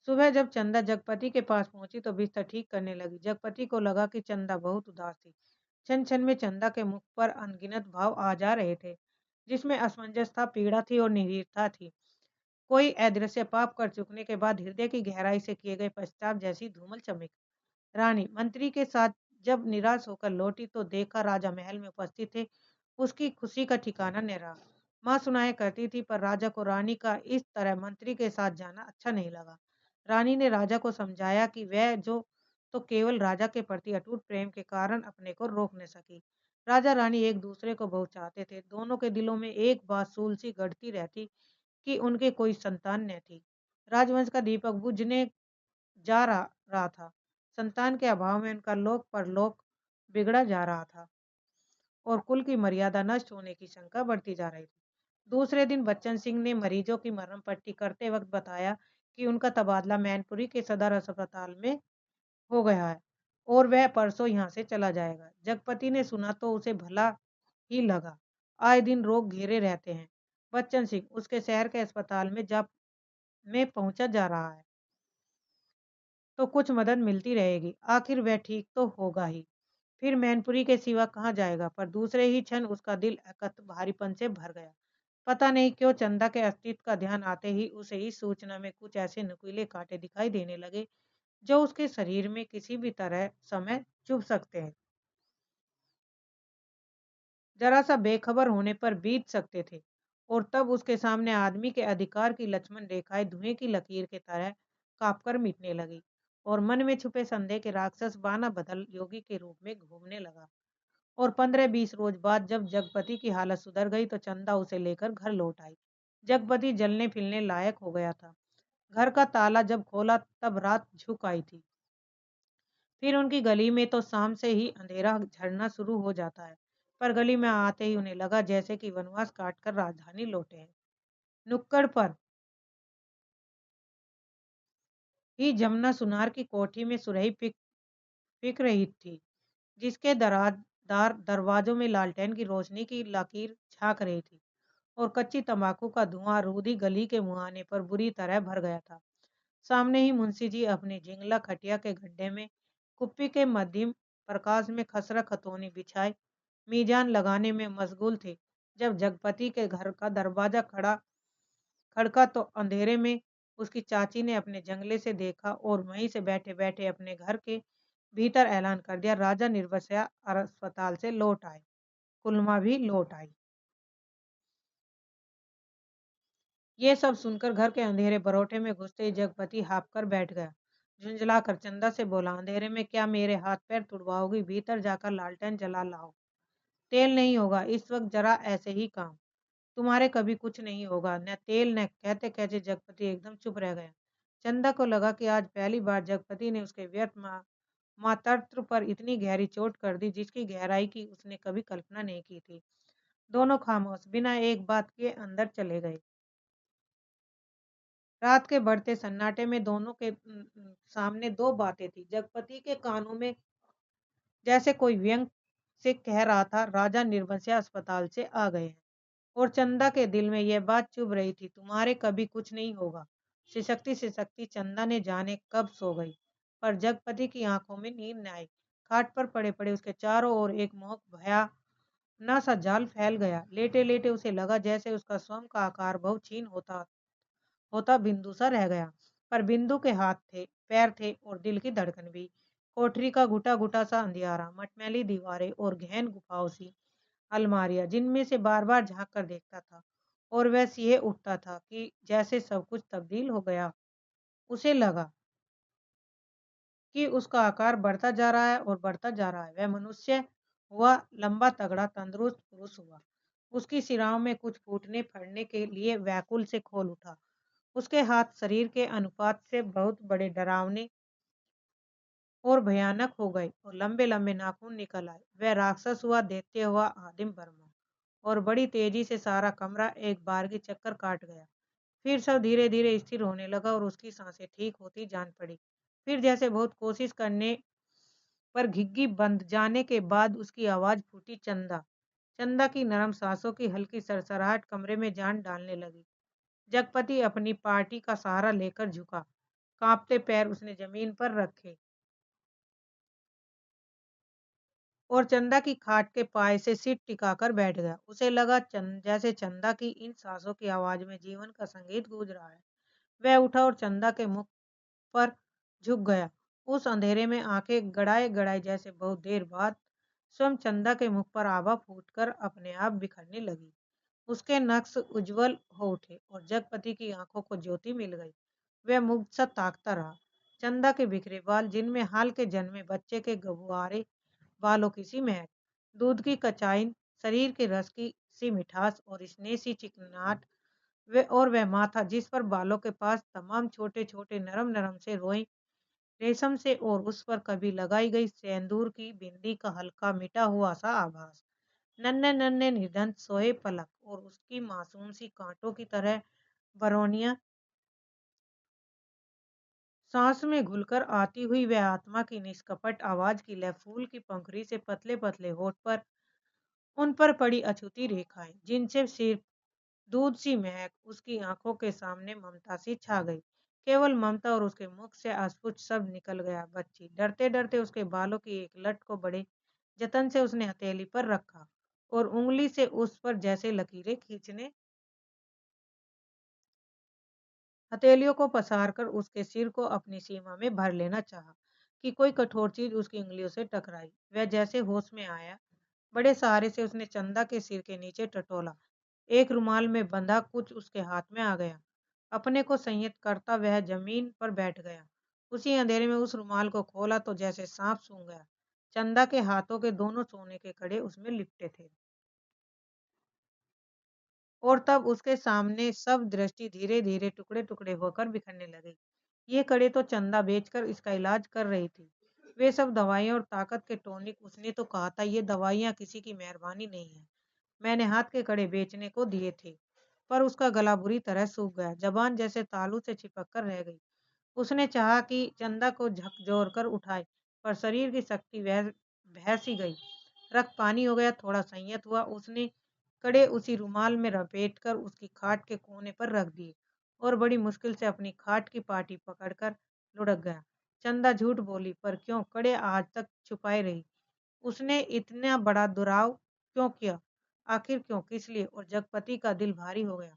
सुबह जब चंदा जगपति के पास पहुंची तो बिस्तर ठीक करने लगी। जगपति को लगा कि चंदा बहुत उदास थी। क्षण क्षण में चंदा के मुख पर अनगिनत भाव आ जा रहे थे, जिसमें असमंजस था, पीड़ा थी और निरीरता थी। कोई अदृश्य पाप कर चुकने के बाद हृदय की गहराई से किए गए पश्चाताप जैसी धूमल चमक। रानी मंत्री के साथ जब निराश होकर लौटी तो देखा राजा महल में उपस्थित थे। उसकी खुशी का ठिकाना न रहा। माँ सुनाया करती थी, पर राजा को रानी का इस तरह मंत्री के साथ जाना अच्छा नहीं लगा। रानी ने राजा को समझाया कि वह जो तो केवल राजा के प्रति अटूट प्रेम के कारण अपने को रोक न सकी। राजा रानी एक दूसरे को बहुत चाहते थे। दोनों के दिलों में एक बात सूल सी गढ़ती रहती कि उनके कोई संतान न थी। राजवंश का दीपक बुझने जा रहा था। संतान के अभाव में उनका लोक परलोक बिगड़ा जा रहा था और कुल की मर्यादा नष्ट होने की शंका बढ़ती जा रही थी। दूसरे दिन बच्चन सिंह ने मरीजों की मरहम पट्टी करते वक्त बताया कि उनका तबादला मैनपुरी के सदर अस्पताल में हो गया है और वह परसों यहाँ से चला जाएगा। जगपति ने सुना तो उसे भला ही लगा। आए दिन रोग घेरे रहते हैं। बच्चन सिंह उसके शहर के अस्पताल में पहुंचा जा रहा है तो कुछ मदद मिलती रहेगी। आखिर वह ठीक तो होगा ही। फिर मैनपुरी के सिवा कहाँ जाएगा? पर दूसरे ही क्षण उसका दिल अकथ भारीपन से भर गया। पता नहीं क्यों चंदा के अस्तित्व का ध्यान आते ही उसे इस सूचना में कुछ ऐसे नुकीले कांटे दिखाई देने लगे जो उसके शरीर में किसी भी तरह समय चुभ सकते हैं, जरा सा बेखबर होने पर बीत सकते थे। और तब उसके सामने आदमी के अधिकार की लक्ष्मण रेखाएं धुएं की लकीर के तरह कांपकर मिटने लगी और मन में छुपे संदेह के राक्षस बाना बदल योगी के रूप में घूमने लगा। और 15-20 रोज बाद जब जगपति की हालत सुधर गई तो चंदा उसे लेकर घर लौट आई। जगपति जलने फिरने लायक हो गया था। घर का ताला जब खोला तब रात झुक आई थी। फिर उनकी गली में तो शाम से ही अंधेरा झड़ना शुरू हो जाता है, पर गली में आते ही उन्हें लगा जैसे कि वनवास काटकर राजधानी लौटे हैं। नुक्कड़ पर ही जमुना सुनार की कोठी में सुरही पिक रही थी, जिसके दराजदार दरवाजों में लालटेन की रोशनी की लकीर झांक रही थी और कच्ची तंबाकू का धुआं रूधी गली के मुहाने पर बुरी तरह भर गया था। सामने ही मुंशी जी अपने जिंगला खटिया के गड्ढे में कुप्पी के मध्यम प्रकाश में खसरा खतौनी बिछाए मीजान लगाने में मशगूल थे। जब जगपति के घर का दरवाजा खड़का तो अंधेरे में उसकी चाची ने अपने जंगले से देखा और वहीं से बैठे बैठे अपने घर के भीतर ऐलान कर दिया, राजा निर्वस्या अस्पताल से लौट आए। कुलमा भी लौट आई। ये सब सुनकर घर के अंधेरे बरोटे में घुसते ही जगपति हाँफ कर बैठ गया। झुंझलाकर चंदा से बोला, अंधेरे में क्या मेरे हाथ पैर तुड़वाओगी? भीतर जाकर लालटेन जला लाओ। तेल नहीं होगा इस वक्त, जरा ऐसे ही काम। तुम्हारे कभी कुछ नहीं होगा, न तेल न। कहते कहते जगपति एकदम चुप रह गया। चंदा को लगा कि आज पहली बार जगपति ने उसके व्यर्थ मातृत्व पर इतनी गहरी चोट कर दी जिसकी गहराई की उसने कभी कल्पना नहीं की थी। दोनों खामोश बिना एक बात के अंदर चले गए। रात के बढ़ते सन्नाटे में दोनों के सामने दो बातें थी। जगपति के कानों में जैसे कोई व्यंग से कह रहा था, राजा निर्वंशिया अस्पताल से आ गए हैं। और चंदा के दिल में यह बात चुभ रही थी, तुम्हारे कभी कुछ नहीं होगा। सिसकती सिसकती चंदा ने जाने कब सो गई, पर जगपति की आंखों में नींद न आई। खाट पर पड़े पड़े उसके चारों ओर एक मोहक भया ना सा जाल फैल गया। लेटे लेटे उसे लगा जैसे उसका स्वयं का आकार बहुत क्षीण होता होता बिंदु सा रह गया। पर बिंदु के हाथ थे, पैर थे और दिल की धड़कन भी। कोठरी का घुटा घुटा सा अंधियारा, मटमैली दीवारें और गहन गुफाओं सी अलमारियां जिनमें से बार बार झांक कर देखता था और वह सिहे उठता था कि जैसे सब कुछ तब्दील हो गया। उसे लगा कि उसका आकार बढ़ता जा रहा है और बढ़ता जा रहा है। वह मनुष्य हुआ, लंबा तगड़ा तंदुरुस्त पुरुष हुआ। उसकी सिराओं में कुछ फूटने फड़ने के लिए व्याकुल से खोल उठा। उसके हाथ शरीर के अनुपात से बहुत बड़े, डरावने और भयानक हो गए और लंबे लंबे नाखून निकल आए। वह राक्षस हुआ देखते हुआ आदिम बर्मा और बड़ी तेजी से सारा कमरा एक बार की चक्कर काट गया। फिर सब धीरे धीरे स्थिर होने लगा और उसकी सांसें ठीक होती जान पड़ी। फिर जैसे बहुत कोशिश करने पर घिग्गी बंद जाने के बाद उसकी आवाज फूटी, चंदा। चंदा की नरम सांसों की हल्की सरसराहट कमरे में जान डालने लगी। जगपति अपनी पार्टी का सहारा लेकर झुका, कांपते पैर उसने जमीन पर रखे और चंदा की खाट के पाए से सिर टिकाकर बैठ गया। उसे लगा जैसे चंदा की इन सांसों की आवाज में जीवन का संगीत गूंज रहा है। वह उठा और चंदा के मुख पर झुक गया। उस अंधेरे में आंखें गड़ाए गड़ाए जैसे बहुत देर बाद स्वयं चंदा के मुख पर आभा फूटकर अपने आप बिखरने लगी। उसके नक्श उज्जवल हो उठे और जगपति की आंखों को ज्योति मिल गई। वह मुग्ध सा ताकता रहा। चंदा के बिखरे बाल, जिनमें हाल के जन्मे बच्चे के गबुआरे बालों की सी महक, दूध की कचाइन, शरीर के रस की सी मिठास और स्नेह सी चिकनाहट, वे और वह माथा जिस पर बालों के पास तमाम छोटे छोटे नरम नरम से रोए रेशम से और उस पर कभी लगाई गई सेंदूर की बिंदी का हल्का मिटा हुआ सा आभास। नन्हे नन्हे निधन सोए पलक और उसकी मासूम सी कांटों की तरह बरौनिया सांस में घुलकर आती हुई वह आत्मा की निष्कपट आवाज की लय, फूल की पंखुड़ी से पतले पतले होठ पर उन पर पड़ी अछूती रेखाएं, जिनसे सिर्फ दूध सी महक, उसकी आंखों के सामने ममता सी छा गई। केवल ममता, और उसके मुख से अस्पुच शब्द निकल गया, बच्ची। डरते डरते उसके बालों की एक लट को बड़े जतन से उसने हथेली पर रखा और उंगली से उस पर जैसे लकीरें खींचने हथेलियों को पसारकर उसके सिर को अपनी सीमा में भर लेना चाहा कि कोई कठोर चीज उसकी उंगलियों से टकराई। वह जैसे होश में आया, बड़े सहारे से उसने चंदा के सिर के नीचे टटोला। एक रुमाल में बंधा कुछ उसके हाथ में आ गया। अपने को संयत करता वह जमीन पर बैठ गया। उसी अंधेरे में उस रुमाल को खोला तो जैसे सांप सूंघ गया। चंदा के हाथों के दोनों सोने के कड़े उसमें लिपटे थे और तब उसके सामने सब दृष्टि धीरे धीरे टुकड़े टुकड़े होकर बिखरने लगी। ये कड़े तो चंदा बेचकर इसका इलाज कर रही थी। वे सब दवाइयां और ताकत के टॉनिक। उसने तो कहा था ये दवाइयां किसी की मेहरबानी नहीं है, मैंने हाथ के कड़े बेचने को दिए थे। पर उसका गला बुरी तरह सूख गया, जबान जैसे तालू से चिपक कर रह गई। उसने चाहा कि चंदा को झकझोर कर उठाए, पर शरीर की शक्ति वह भय सी गई। रक्त पानी हो गया। थोड़ा संयत हुआ, उसने कड़े उसी रुमाल में लपेट कर उसकी खाट के कोने पर रख दिए और बड़ी मुश्किल से अपनी खाट की पाटी पकड़कर लुढ़क गया। चंदा झूठ बोली, पर क्यों? कड़े आज तक छुपाए रही। उसने इतना बड़ा दुराव क्यों किया? आखिर क्यों? किस लिए? और जगपति का दिल भारी हो गया।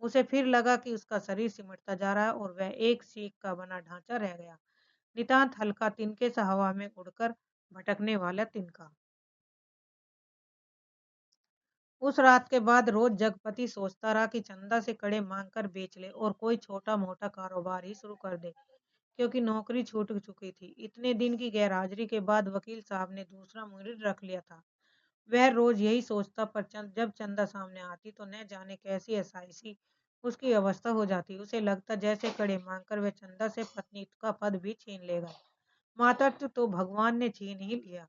उसे फिर लगा कि उसका शरीर सिमटता जा रहा है और वह एक सीख का बना ढांचा रह गया, नितांत हल्का, तिनके सा, हवा में उड़कर भटकने वाला तिनका। उस रात के बाद रोज जगपति सोचता रहा कि चंदा से कड़े मांग कर बेच ले और कोई छोटा मोटा कारोबार ही शुरू कर दे, क्योंकि नौकरी छूट चुकी थी। इतने दिन की गैरहाजिरी के बाद वकील साहब ने दूसरा मुनीर रख लिया था। वह रोज यही सोचता, पर जब चंदा सामने आती तो न जाने कैसी ऐसी उसकी अवस्था हो जाती। उसे लगता जैसे कड़े मांगकर वह चंदा से पत्नी का पद भी छीन लेगा। मातृत्व तो भगवान ने छीन ही लिया।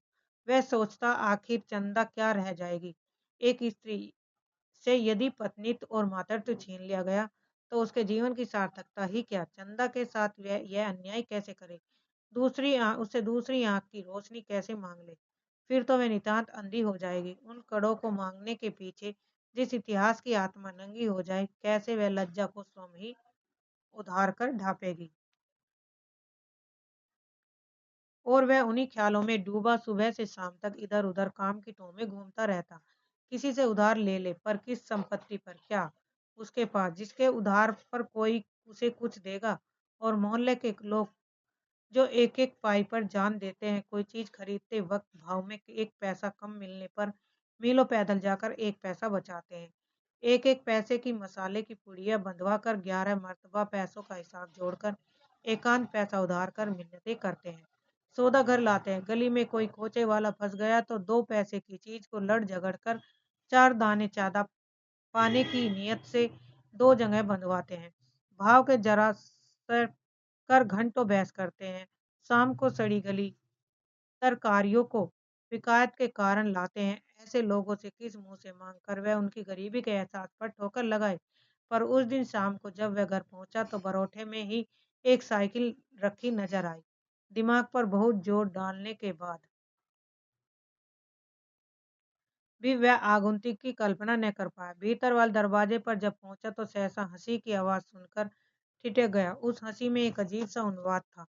वह सोचता आखिर चंदा क्या रह जाएगी। एक स्त्री से यदि पत्नीत्व और मातृत्व छीन लिया गया तो उसके जीवन की सार्थकता ही क्या? चंदा के साथ वह यह अन्याय कैसे करे? उससे दूसरी आंख की रोशनी कैसे मांग ले? फिर तो वह नितांत अंधी हो जाएगी। उन कड़ों को मांगने के पीछे जिस इतिहास की आत्मा नंगी हो जाए, कैसे वह लज्जा को स्वयं ही उधार कर ढांपेगी? और वह उन्हीं ख्यालों में डूबा सुबह से शाम तक इधर उधर काम की टों में घूमता रहता। किसी से उधार ले ले, पर किस संपत्ति पर? क्या उसके पास जिसके उधार पर कोई उसे कुछ देगा? और मोहल्ले के लोग जो एक एक पाई पर जान देते हैं, कोई चीज खरीदते वक्त भाव में एक पैसा कम मिलने पर मीलों पैदल जाकर एक पैसा बचाते हैं। एक एक पैसे की मसाले की पुड़िया बंधवा कर 11 मर्तबा पैसों का हिसाब जोड़कर एकांत पैसा उधार कर मिन्नतें करते हैं। सौदा घर लाते हैं। गली में कोई कोचे वाला फंस गया तो 2 पैसे की चीज को लड़ झगड़ कर 4 दाने चांदा पाने की नियत से 2 जगह बंधवाते हैं। भाव के जरा सर कर घंटों बहस करते हैं। शाम को सड़ी गली तरकारियों को शिकायत के कारण लाते हैं। ऐसे लोगों से किस मुंह से मांग कर वह उनकी गरीबी के एहसास पर ठोकर लगाए। पर उस दिन शाम को जब वह घर पहुंचा तो बरोठे में ही एक साइकिल रखी नजर आई। दिमाग पर बहुत जोर डालने के बाद भी वह आगंतुक की कल्पना न कर पाया। भीतर वाले दरवाजे पर जब पहुंचा तो सहसा हंसी की आवाज सुनकर ठिठक गया। उस हंसी में एक अजीब सा अनुवाद था।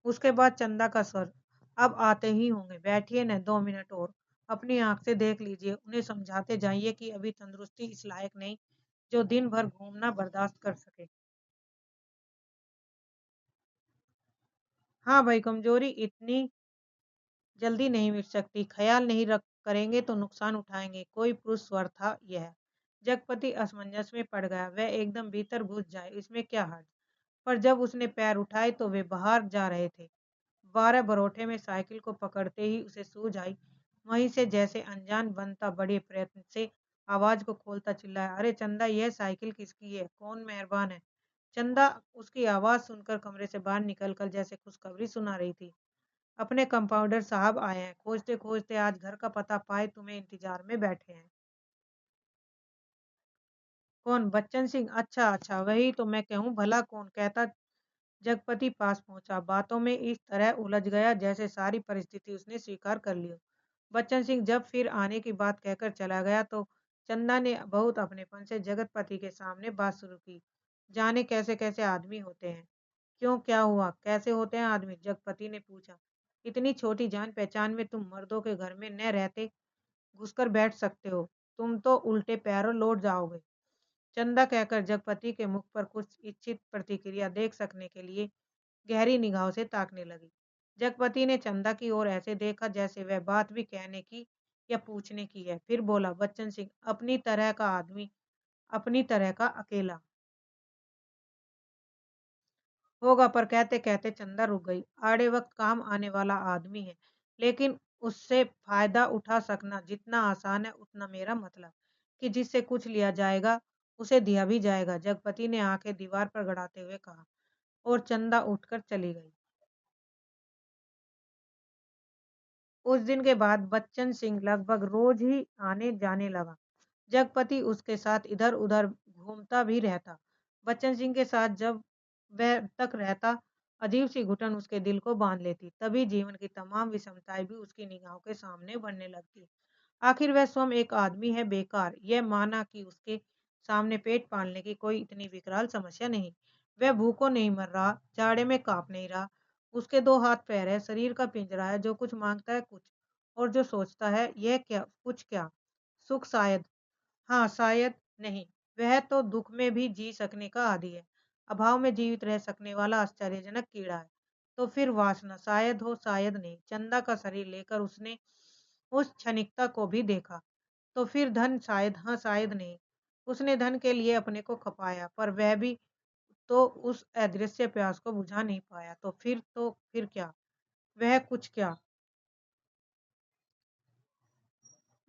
उसके बाद चंदा का स्वर, अब आते ही होंगे, बैठिए न 2 मिनट और, अपनी आंख से देख लीजिए, उन्हें समझाते जाइए कि अभी तंदुरुस्ती इस लायक नहीं जो दिन भर घूमना बर्दाश्त कर सके। हाँ भाई, कमजोरी इतनी जल्दी नहीं मिट सकती, ख्याल नहीं रख करेंगे तो नुकसान उठाएंगे। कोई पुरुष स्वर था यह। जगपति असमंजस में पड़ गया, वह एकदम भीतर घुस जाए इसमें क्या हर्ज। पर जब उसने पैर उठाए तो वे बाहर जा रहे थे। 12 बरोठे में साइकिल को पकड़ते ही उसे सूझ आई। वहीं से जैसे अनजान बनता बड़े प्रयत्न से आवाज को खोलता चिल्लाया, अरे चंदा, यह साइकिल किसकी है? कौन मेहरबान है? चंदा उसकी आवाज सुनकर कमरे से बाहर निकलकर जैसे खुशखबरी सुना रही थी, अपने कंपाउंडर साहब आए हैं, खोजते खोजते आज घर का पता पाए, तुम्हें इंतजार में बैठे हैं। कौन? बच्चन सिंह? अच्छा अच्छा, वही तो मैं कहूँ, भला कौन कहता। जगपति पास पहुंचा, बातों में इस तरह उलझ गया जैसे सारी परिस्थिति उसने स्वीकार कर ली हो। बच्चन सिंह जब फिर आने की बात कहकर चला गया तो चंदा ने बहुत अपनेपन से जगतपति के सामने बात शुरू की। जाने कैसे कैसे आदमी होते हैं। क्यों, क्या हुआ? कैसे होते हैं आदमी? जगपति ने पूछा। इतनी छोटी जान पहचान में तुम मर्दों के घर में न रहते घुसकर बैठ सकते हो? तुम तो उल्टे पैरों लौट जाओगे। चंदा कहकर जगपति के मुख पर कुछ इच्छित प्रतिक्रिया देख सकने के लिए गहरी निगाहों से ताकने लगी। जगपति ने चंदा की ओर ऐसे देखा जैसे वह बात भी कहने की या पूछने की है। फिर बोला, बच्चन सिंह, अपनी तरह का आदमी, अपनी तरह का अकेला होगा। पर कहते कहते चंदा रुक गई। आड़े वक्त काम आने वाला आदमी है, लेकिन उससे फायदा उठा सकना जितना आसान है उतना मेरा मतलब कि जिससे कुछ लिया जाएगा उसे दिया भी जाएगा। जगपति ने आंखें दीवार पर गड़ाते हुए कहा, और चंदा उठकर चली गई। उस दिन के बाद बच्चन सिंह लगभग रोज ही आने जाने लगा। जगपति उसके साथ इधर उधर घूमता भी रहता। बच्चन सिंह के साथ जब वह तक रहता, अजीब सी घुटन उसके दिल को बांध लेती। तभी जीवन की तमाम विषमताएं भी उसकी निगाहों के सामने बनने लगती। आखिर वह स्वयं एक आदमी है बेकार, यह माना कि उसके सामने पेट पालने की कोई इतनी विकराल समस्या नहीं। वह भूखों नहीं मर रहा, जाड़े में कांप नहीं रहा। उसके 2 हाथ पैर है, शरीर का पिंजरा है, जो कुछ मांगता है कुछ, और जो सोचता है यह क्या कुछ क्या, सुख शायद, हाँ शायद नहीं, वह तो दुख में भी जी सकने का आदी है, अभाव में जीवित रह सकने वाला आश्चर्यजनक कीड़ा है। तो फिर वासना, शायद हो शायद नहीं। चंदा का शरीर लेकर उसने उस क्षणिकता को भी देखा। तो फिर धन, शायद हाँ शायद नहीं। उसने धन के लिए अपने को खपाया, पर वह भी तो उस अदृश्य प्यास को बुझा नहीं पाया। तो फिर क्या? वह कुछ क्या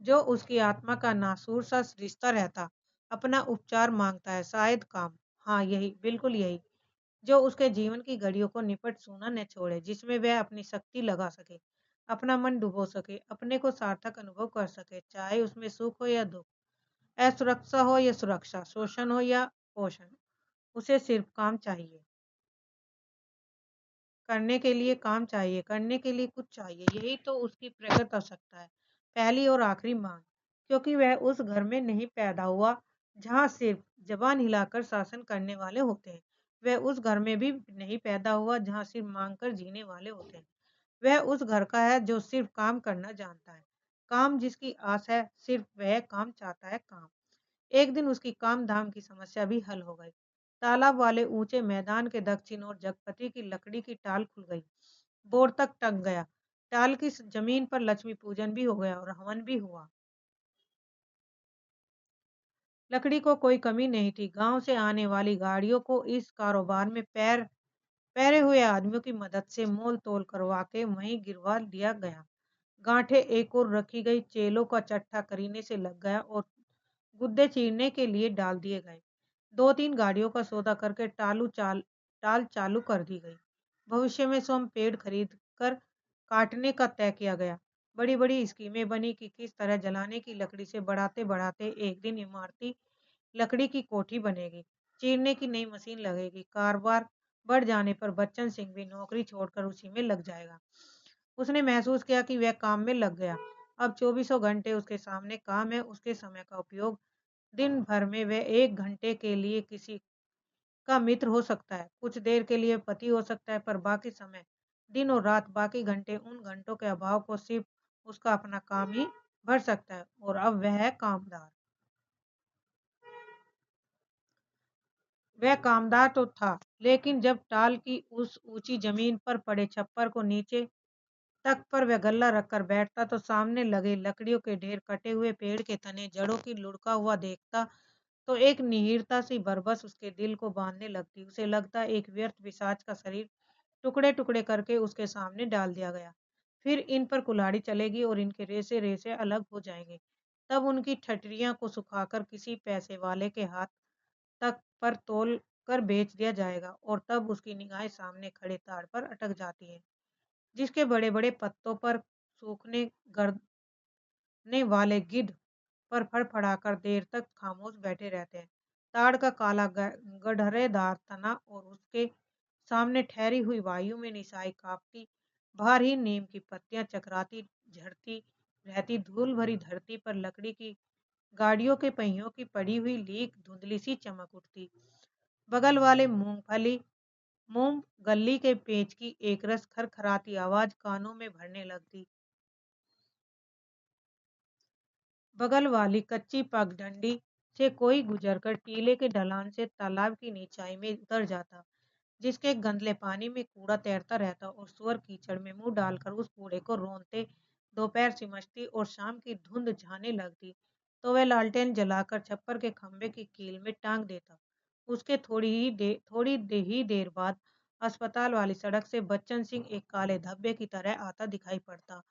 जो उसकी आत्मा का नासूर सा रिश्ता रहता, अपना उपचार मांगता है, शायद काम। हाँ यही, बिल्कुल यही, जो उसके जीवन की घड़ियों को निपट सूना न छोड़े, जिसमें वह अपनी शक्ति लगा सके, अपना मन डुबो सके, अपने को सार्थक अनुभव कर सके, चाहे उसमें सुख हो या दुख, असुरक्षा हो या सुरक्षा, शोषण हो या पोषण। उसे सिर्फ काम चाहिए, करने के लिए काम चाहिए, करने के लिए कुछ चाहिए। यही तो उसकी प्रकृत आवश्यकता है, पहली और आखिरी मांग। क्योंकि वह उस घर में नहीं पैदा हुआ जहाँ सिर्फ जबान हिलाकर शासन करने वाले होते हैं। वह उस घर में भी नहीं पैदा हुआ जहाँ सिर्फ मांग कर जीने वाले होते हैं। वह उस घर का है जो सिर्फ काम करना जानता है। काम जिसकी आस है, सिर्फ वह काम चाहता है, काम। एक दिन उसकी काम-धाम की समस्या भी हल हो गई। तालाब वाले ऊंचे मैदान के दक्षिण ओर जगपति की लकड़ी की टाल खुल गई। बोर तक टंग गया। टाल की जमीन पर लक्ष्मी पूजन भी हो गया और हवन भी हुआ। लकड़ी को कोई कमी नहीं थी। गांव से आने वाली गाड़ियों को इस कारोबार में पैरे हुए आदमियों की मदद से मोल तोल करवा के वहीं गिरवा दिया गया। गांठें एक और रखी गई, चेलों का चट्टा करीने से लग गया और गुद्दे चीरने के लिए डाल दिए गए। 2-3 गाड़ियों का सौदा करके टाल चालू कर दी गई। भविष्य में स्वयं पेड़ खरीद कर काटने का तय किया गया। बड़ी-बड़ी स्कीमें बनी कि किस तरह जलाने की लकड़ी से बढ़ाते-बढ़ाते एक दिन इमारती लकड़ी की कोठी बनेगी, चीरने की नई मशीन लगेगी। कारोबार बढ़ जाने पर बच्चन सिंह भी नौकरी छोड़कर उसी में लग जाएगा। उसने महसूस किया कि वह काम में लग गया। अब चौबीसों घंटे उसके सामने काम है, उसके समय का उपयोग दिन भर में वह 1 घंटे के लिए किसी का मित्र हो सकता है, कुछ देर के लिए पति हो सकता है, पर बाकी समय, दिन और रात, बाकी घंटे उन घंटों के अभाव को सिर्फ उसका अपना काम ही भर सकता है और अब वह है कामदार। वह कामदार तो था, लेकिन जब टाल की उस ऊंची जमीन पर पड़े छप्पर को नीचे तख्त पर वह गल्ला रखकर बैठता तो सामने लगे लकड़ियों के ढेर, कटे हुए पेड़ के तने, जड़ों की लुढ़का हुआ देखता तो एक निहिरता सी बरबस उसके दिल को बांधने लगती। उसे लगता एक व्यर्थ पिशाच का शरीर टुकड़े-टुकड़े करके उसके सामने डाल दिया गया। फिर इन पर कुल्हाड़ी चलेगी और इनके रेसे-रेसे अलग हो जाएंगे। तब उनकी ठठरियां को सुखाकर किसी पैसे वाले के हाथ तक पर तोल कर बेच दिया जाएगा और तब उसकी निगाहें सामने खड़े ताड़ पर अटक जाती है, जिसके बड़े-बड़े पत्तों पर सूखने गड़ने वाले गिद्ध पर फड़फड़ाकर देर तक खामोश बैठे रहते हैं। ताड़ का काला गडरेदार तना और उसके सामने ठहरी हुई वायु में निसाई कांपती भारहीन नीम की पत्तियां चकराती झड़ती रहती धूल भरी धरती पर लकड़ी की गाड़ियों के पहियों की पड़ी हुई लीक धुंधली सी चमक उठती। बगल वाले मूंगफली मूंग गली के पेच की एकरस खरखराती आवाज कानों में भरने लगती। बगल वाली कच्ची पगडंडी से कोई गुजरकर टीले के ढलान से तालाब की नीचाई में उतर जाता, जिसके गंदले पानी में कूड़ा तैरता रहता और सुअर कीचड़ में मुंह डालकर उस कूड़े को रोंदते। दोपहर सिमझती और शाम की धुंध छाने लगती तो वह लालटेन जलाकर छप्पर के खंभे की कील में टांग देता। उसके थोड़ी ही देर बाद अस्पताल वाली सड़क से बच्चन सिंह एक काले धब्बे की तरह आता दिखाई पड़ता।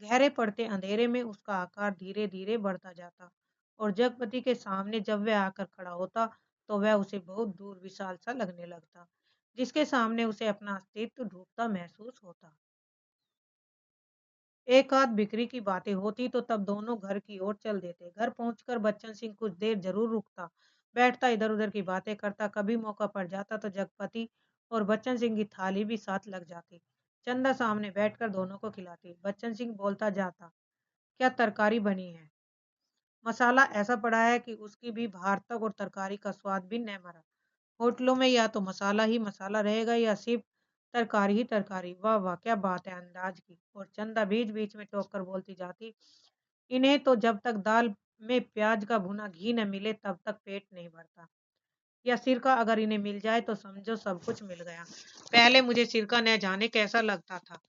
गहरे पड़ते अंधेरे में उसका आकार धीरे धीरे बढ़ता जाता और जगपति के सामने जब वह आकर खड़ा होता तो वह उसे बहुत दूर विशाल सा लगने लगता, जिसके सामने उसे अपना अस्तित्व डूबता महसूस होता। एक आध बिक्री की बातें होती तो तब दोनों घर की ओर चल देते। घर पहुंचकर बच्चन सिंह कुछ देर जरूर रुकता, बैठता, इधर उधर की बातें करता। कभी मौका पड़ जाता तो जगपति और बच्चन सिंह की थाली भी साथ लग जाती। चंदा सामने बैठकर दोनों को खिलाती। बच्चन सिंह बोलता जाता, क्या तरकारी बनी है, मसाला ऐसा पड़ा है कि उसकी भी बाहर तक और तरकारी का स्वाद भी न मरा। होटलों में या तो मसाला ही मसाला रहेगा या सिर्फ तरकारी ही तरकारी। वाह वाह, क्या बात है अंदाज की। और चंदा बीच बीच में टोक कर बोलती जाती, इन्हें तो जब तक दाल में प्याज का भुना घी न मिले तब तक पेट नहीं भरता। या सिरका अगर इन्हें मिल जाए तो समझो सब कुछ मिल गया। पहले मुझे सिरका न जाने कैसा लगता था,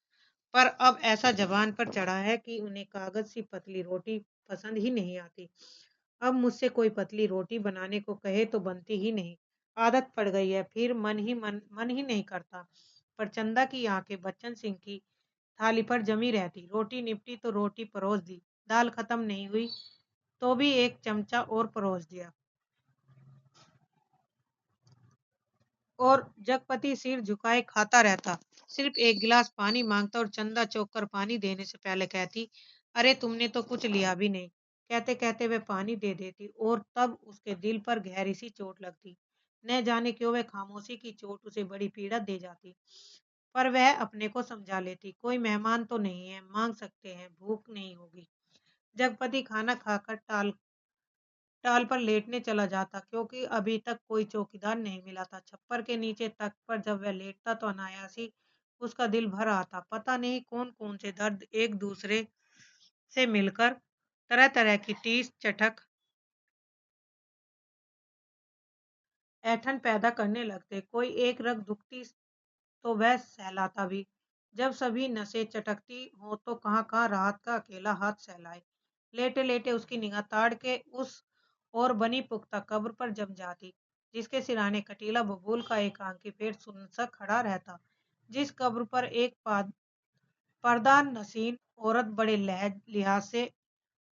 पर अब ऐसा जबान पर चढ़ा है कि उन्हें कागज सी पतली रोटी पसंद ही नहीं आती। अब मुझसे कोई पतली रोटी बनाने को कहे तो बनती ही नहीं। आदत पड़ गई है, फिर मन ही नहीं करता। पर चंदा की आंखें बच्चन सिंह की थाली पर जमी रहती। रोटी निपटी तो रोटी परोस दी, दाल खत्म नहीं हुई तो भी एक चमचा और परोस दिया। और जगपति सिर झुकाए खाता रहता, सिर्फ एक गिलास पानी मांगता और चंदा चौंक कर पानी देने से पहले कहती, अरे तुमने तो कुछ लिया भी नहीं। कहते कहते वह पानी दे देती और तब उसके दिल पर गहरी सी चोट लगती। न जाने क्यों वह खामोशी की चोट उसे बड़ी पीड़ा दे जाती, पर वह अपने को समझा लेती, कोई मेहमान तो नहीं है, मांग सकते हैं, भूख नहीं होगी। जगपति खाना खाकर टाल टाल पर लेटने चला जाता, क्योंकि अभी तक कोई चौकीदार नहीं मिला था। छप्पर के नीचे तख्त पर जब वह लेटता तो अनायास ही उसका दिल भर आता। पता नहीं कौन कौन से दर्द एक दूसरे से मिलकर तरह तरह की टीस चटक ऐठन पैदा करने लगते। कोई एक रग दुखती तो वह सहलाता भी। जब सभी नसें चटकती हो तो कहाँ कहाँ राहत का अकेला हाथ सहलाए। लेटे लेटे उसकी निगाह ताड़ के उस और बनी पुख्ता कब्र पर जम जाती, जिसके सिराने कटीला बबूल का एकांकी पेड़ सुन्न सा खड़ा रहता। जिस कब्र पर एक पर्दा नसीन औरत बड़े लिहाज से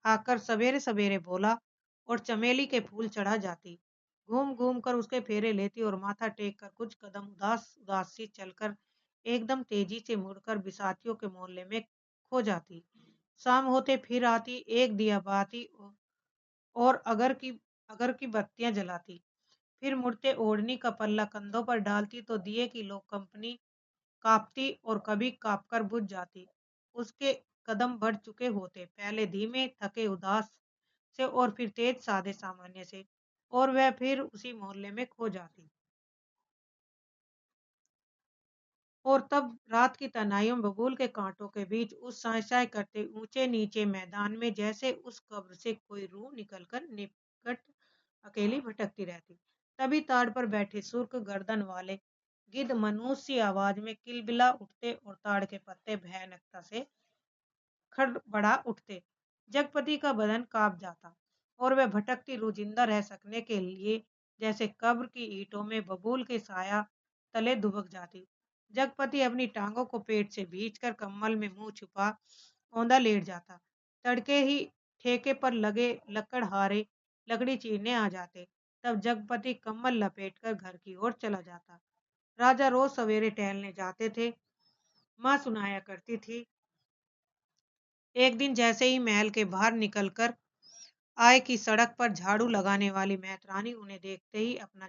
आकर सवेरे सवेरे बोला और चमेली के फूल चढ़ा जाती, घूम घूम कर उसके फेरे लेती और माथा टेक कर कुछ कदम उदास उदास सी चलकर एकदम तेजी से मुड़कर बिसातियों के मोहल्ले में खो जाती। शाम होते फिर आती, एक दिया बाती और अगर की बत्तियां जलाती। फिर मुड़ते ओढ़नी का पल्ला कंधों पर डालती तो दिए की लो कंपनी काँपती और कभी काँपकर बुझ जाती। उसके कदम बढ़ चुके होते, पहले धीमे, थके, उदास से और फिर तेज, सादे, सामान्य से, और वह फिर उसी मोहल्ले में खो जाती। और तब रात की तन्हाइयों में बबूल के कांटों के बीच उस साँय-साँय करते ऊँचे-नीचे मैदान में जैसे उस कब्र से कोई रूह निकलकर निकट अकेली भटकती रहती। तभी ताड़ पर बैठे सुर्ख गर्दन वाले गिद्ध मनुष्य आवाज में किलबिला उठते और ताड़ के पत्ते भयानकता से खड़बड़ा उठते। जगपति का बदन काँप जाता और वह भटकती रूह जिंदा रह सकने के लिए जैसे कब्र की ईंटों में बबूल के साया तले दुबक जाती। जगपति अपनी टांगों को पेट से भींचकर कम्बल में मुंह छुपा औंधा लेट जाता। तड़के ही ठेके पर लगे लकड़हारे लकड़ी चीरने आ जाते। तब जगपति कम्बल लपेटकर घर की ओर चला जाता। राजा रोज सवेरे टहलने जाते थे। माँ सुनाया करती थी। एक दिन जैसे ही महल के बाहर निकलकर आए कि सड़क पर झाड़ू लगाने वाली मेहतरानी उन्हें देखते ही अपना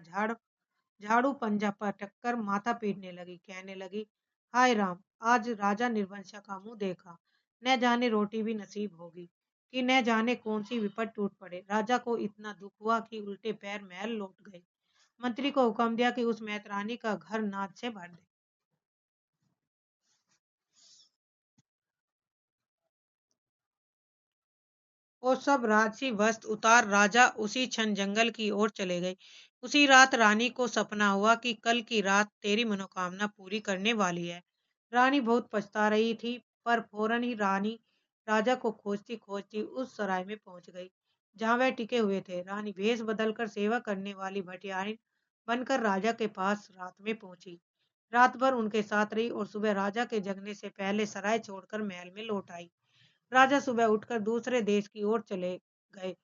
झाड़ू पंजा पटक कर माथा पीटने लगी, कहने लगी, हाय राम, आज राजा निर्वंशा का मुंह देखा। न जाने रोटी भी नसीब होगी कि न जाने कौन सी विपद टूट पड़े। राजा को इतना दुख हुआ कि उल्टे पैर महल लौट गए। मंत्री को हुक्म दिया कि उस मेहतरानी का घर नाद से भर दे। और सब राजसी वस्त्र उतार राजा उसी क्षण जंगल की ओर चले गए। उसी रात रानी को सपना हुआ कि कल की रात तेरी मनोकामना पूरी करने वाली है। रानी बहुत पछता रही थी, पर फौरन ही रानी राजा को खोजती खोजती उस सराय में पहुंच गई जहां वह टिके हुए थे। रानी भेष बदलकर सेवा करने वाली भटियारिन बनकर राजा के पास रात में पहुंची। रात भर उनके साथ रही और सुबह राजा के जगने से पहले सराय छोड़कर महल में लौट आई। राजा सुबह उठकर दूसरे देश की ओर चले गए।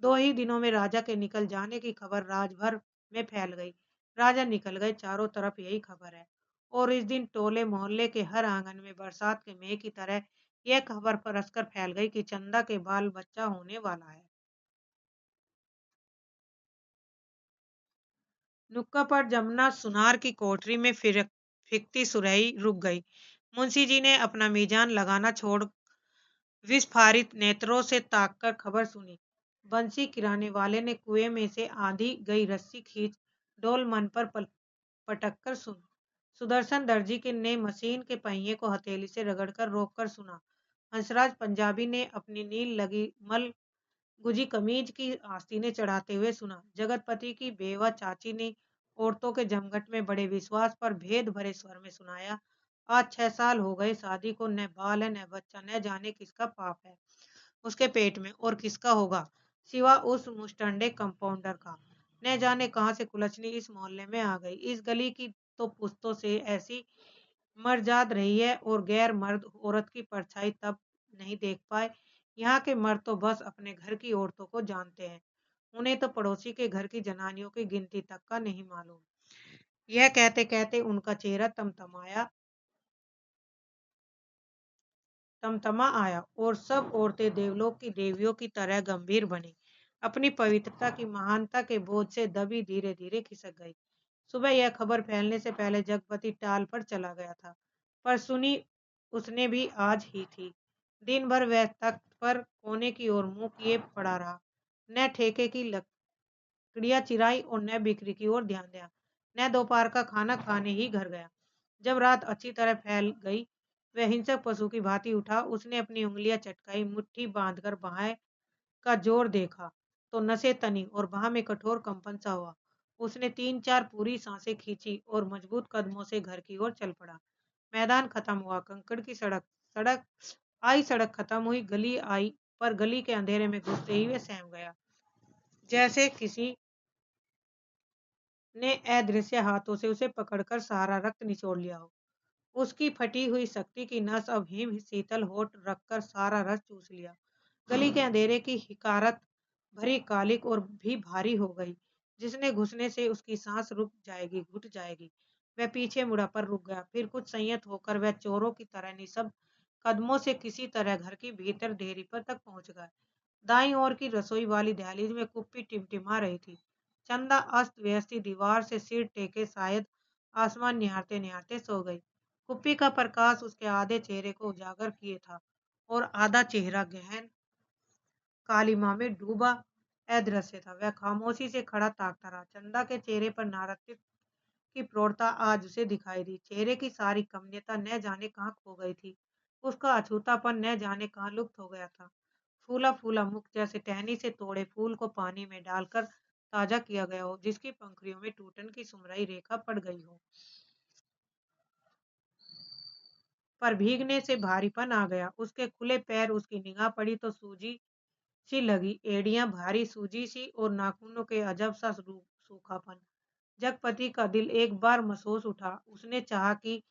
2 ही दिनों में राजा के निकल जाने की खबर राजभर में फैल गई। राजा निकल गए, चारों तरफ यही खबर है। और इस दिन टोले मोहल्ले के हर आंगन में बरसात के मेघ की तरह यह खबर परस्पर फैल गई कि चंदा के बाल बच्चा होने वाला है। नुक्कड़ पर जमुना सुनार की कोठरी में फिर फिरती सुरही रुक गई। मुंशी जी ने अपना मीजान लगाना छोड़ विस्फारित नेत्रों से ताककर खबर सुनी। बंसी किराने वाले ने कुएं में से आधी गई रस्सी खींच डोल मन पर पटक कर सुन। सुदर्शन दर्जी के ने मशीन के पहिए को हथेली से रगड़कर रोककर सुना। हंसराज पंजाबी ने अपनी नील लगी मल गुजी कमीज की आस्तीनें चढ़ाते हुए सुना। जगतपति की बेवा चाची ने औरतों के जमघट में बड़े विश्वास पर भेद भरे स्वर में सुनाया। आज 6 साल हो गए शादी को, न बाल है न बच्चा, न जाने किसका पाप है उसके पेट में और किसका होगा सिवा उस मुस्टंडे कंपाउंडर का। न जाने कहां से कुलछनी इस मोहल्ले में आ गई। इस गली की तो पुश्तों से ऐसी मर्जाद रही है और गैर मर्द औरत की परछाई तब नहीं देख पाए। यहाँ के मर्द तो बस अपने घर की औरतों को जानते हैं, उन्हें तो पड़ोसी के घर की जनानियों की गिनती तक का नहीं मालूम। यह कहते कहते उनका चेहरा तमतमा आया और सब औरतें देवलोक की देवियों की तरह गंभीर बनी। अपनी पवित्रता की महानता के बोझ से दबी धीरे धीरे खिसक गई। सुबह यह खबर फैलने से पहले जगपति टाल पर चला गया था, पर सुनी उसने भी आज ही थी। दिन भर वह तख्त पर कोने की ओर मुंह किए पड़ा रहा, न ठेके की लकड़ियां चिराई और न बिक्री की ओर ध्यान दिया, न दोपहर का खाना खाने ही घर गया। जब रात अच्छी तरह फैल गई, वह हिंसक पशु की भांति उठा। उसने अपनी उंगलियां चटकाई, मुट्ठी बांधकर बाहें का जोर देखा तो नसें तनी और बाह में कठोर कंपन सा हुआ। उसने 3-4 पूरी सांसें खींची और मजबूत कदमों से घर की ओर चल पड़ा। मैदान खत्म हुआ, कंकड़ की सड़क सड़क सड़क खत्म हुई, गली आई, पर गली के अंधेरे में घुसते ही वह सहम गया, जैसे किसी ने अदृश्य हाथों से उसे पकड़कर सारा रक्त निचोड़ लिया हो। उसकी फटी हुई शक्ति की नस अब हिम शीतल होठ रखकर सारा रस चूस लिया। गली के अंधेरे की हिकारत भरी कालिक और भी भारी हो गई, जिसने घुसने से उसकी सांस रुक जाएगी, घुट जाएगी। वह पीछे मुड़ा पर रुक गया। फिर कुछ संयत होकर वह चोरों की तरह निशब्द कदमों से किसी तरह घर की भीतर देहरी पर तक पहुंच गया। दाईं ओर की रसोई वाली दहलीज में कुप्पी टिमटिमा रही थी। चंदा अस्त व्यस्ती दीवार से सिर टेके शायद आसमान निहारते निहारते सो गई। कुप्पी का प्रकाश उसके आधे चेहरे को उजागर किए था और आधा चेहरा गहन कालिमा में डूबा अदृश्य था। वह खामोशी से खड़ा ताकता रहा। चंदा के चेहरे पर नाराजगी की प्रौढ़ता आज उसे दिखाई दी। चेहरे की सारी कमनीयता न जाने कहाँ खो गई थी। उसका अछूतापन न जाने कहाँ लुप्त हो गया था। फूला फूला मुख जैसे टहनी से तोड़े फूल को पानी में डालकर ताजा किया गया हो, जिसकी पंखुड़ियों में टूटन की सुमराई रेखा पड़ गई हो। पर भीगने से भारीपन आ गया। उसके खुले पैर, उसकी निगाह पड़ी तो सूजी सी लगी, एड़ियां भारी सूजी सी और नाखूनों के अजब सा सूखापन। जगपति का दिल एक बार महसूस उठा। उसने चाहा कि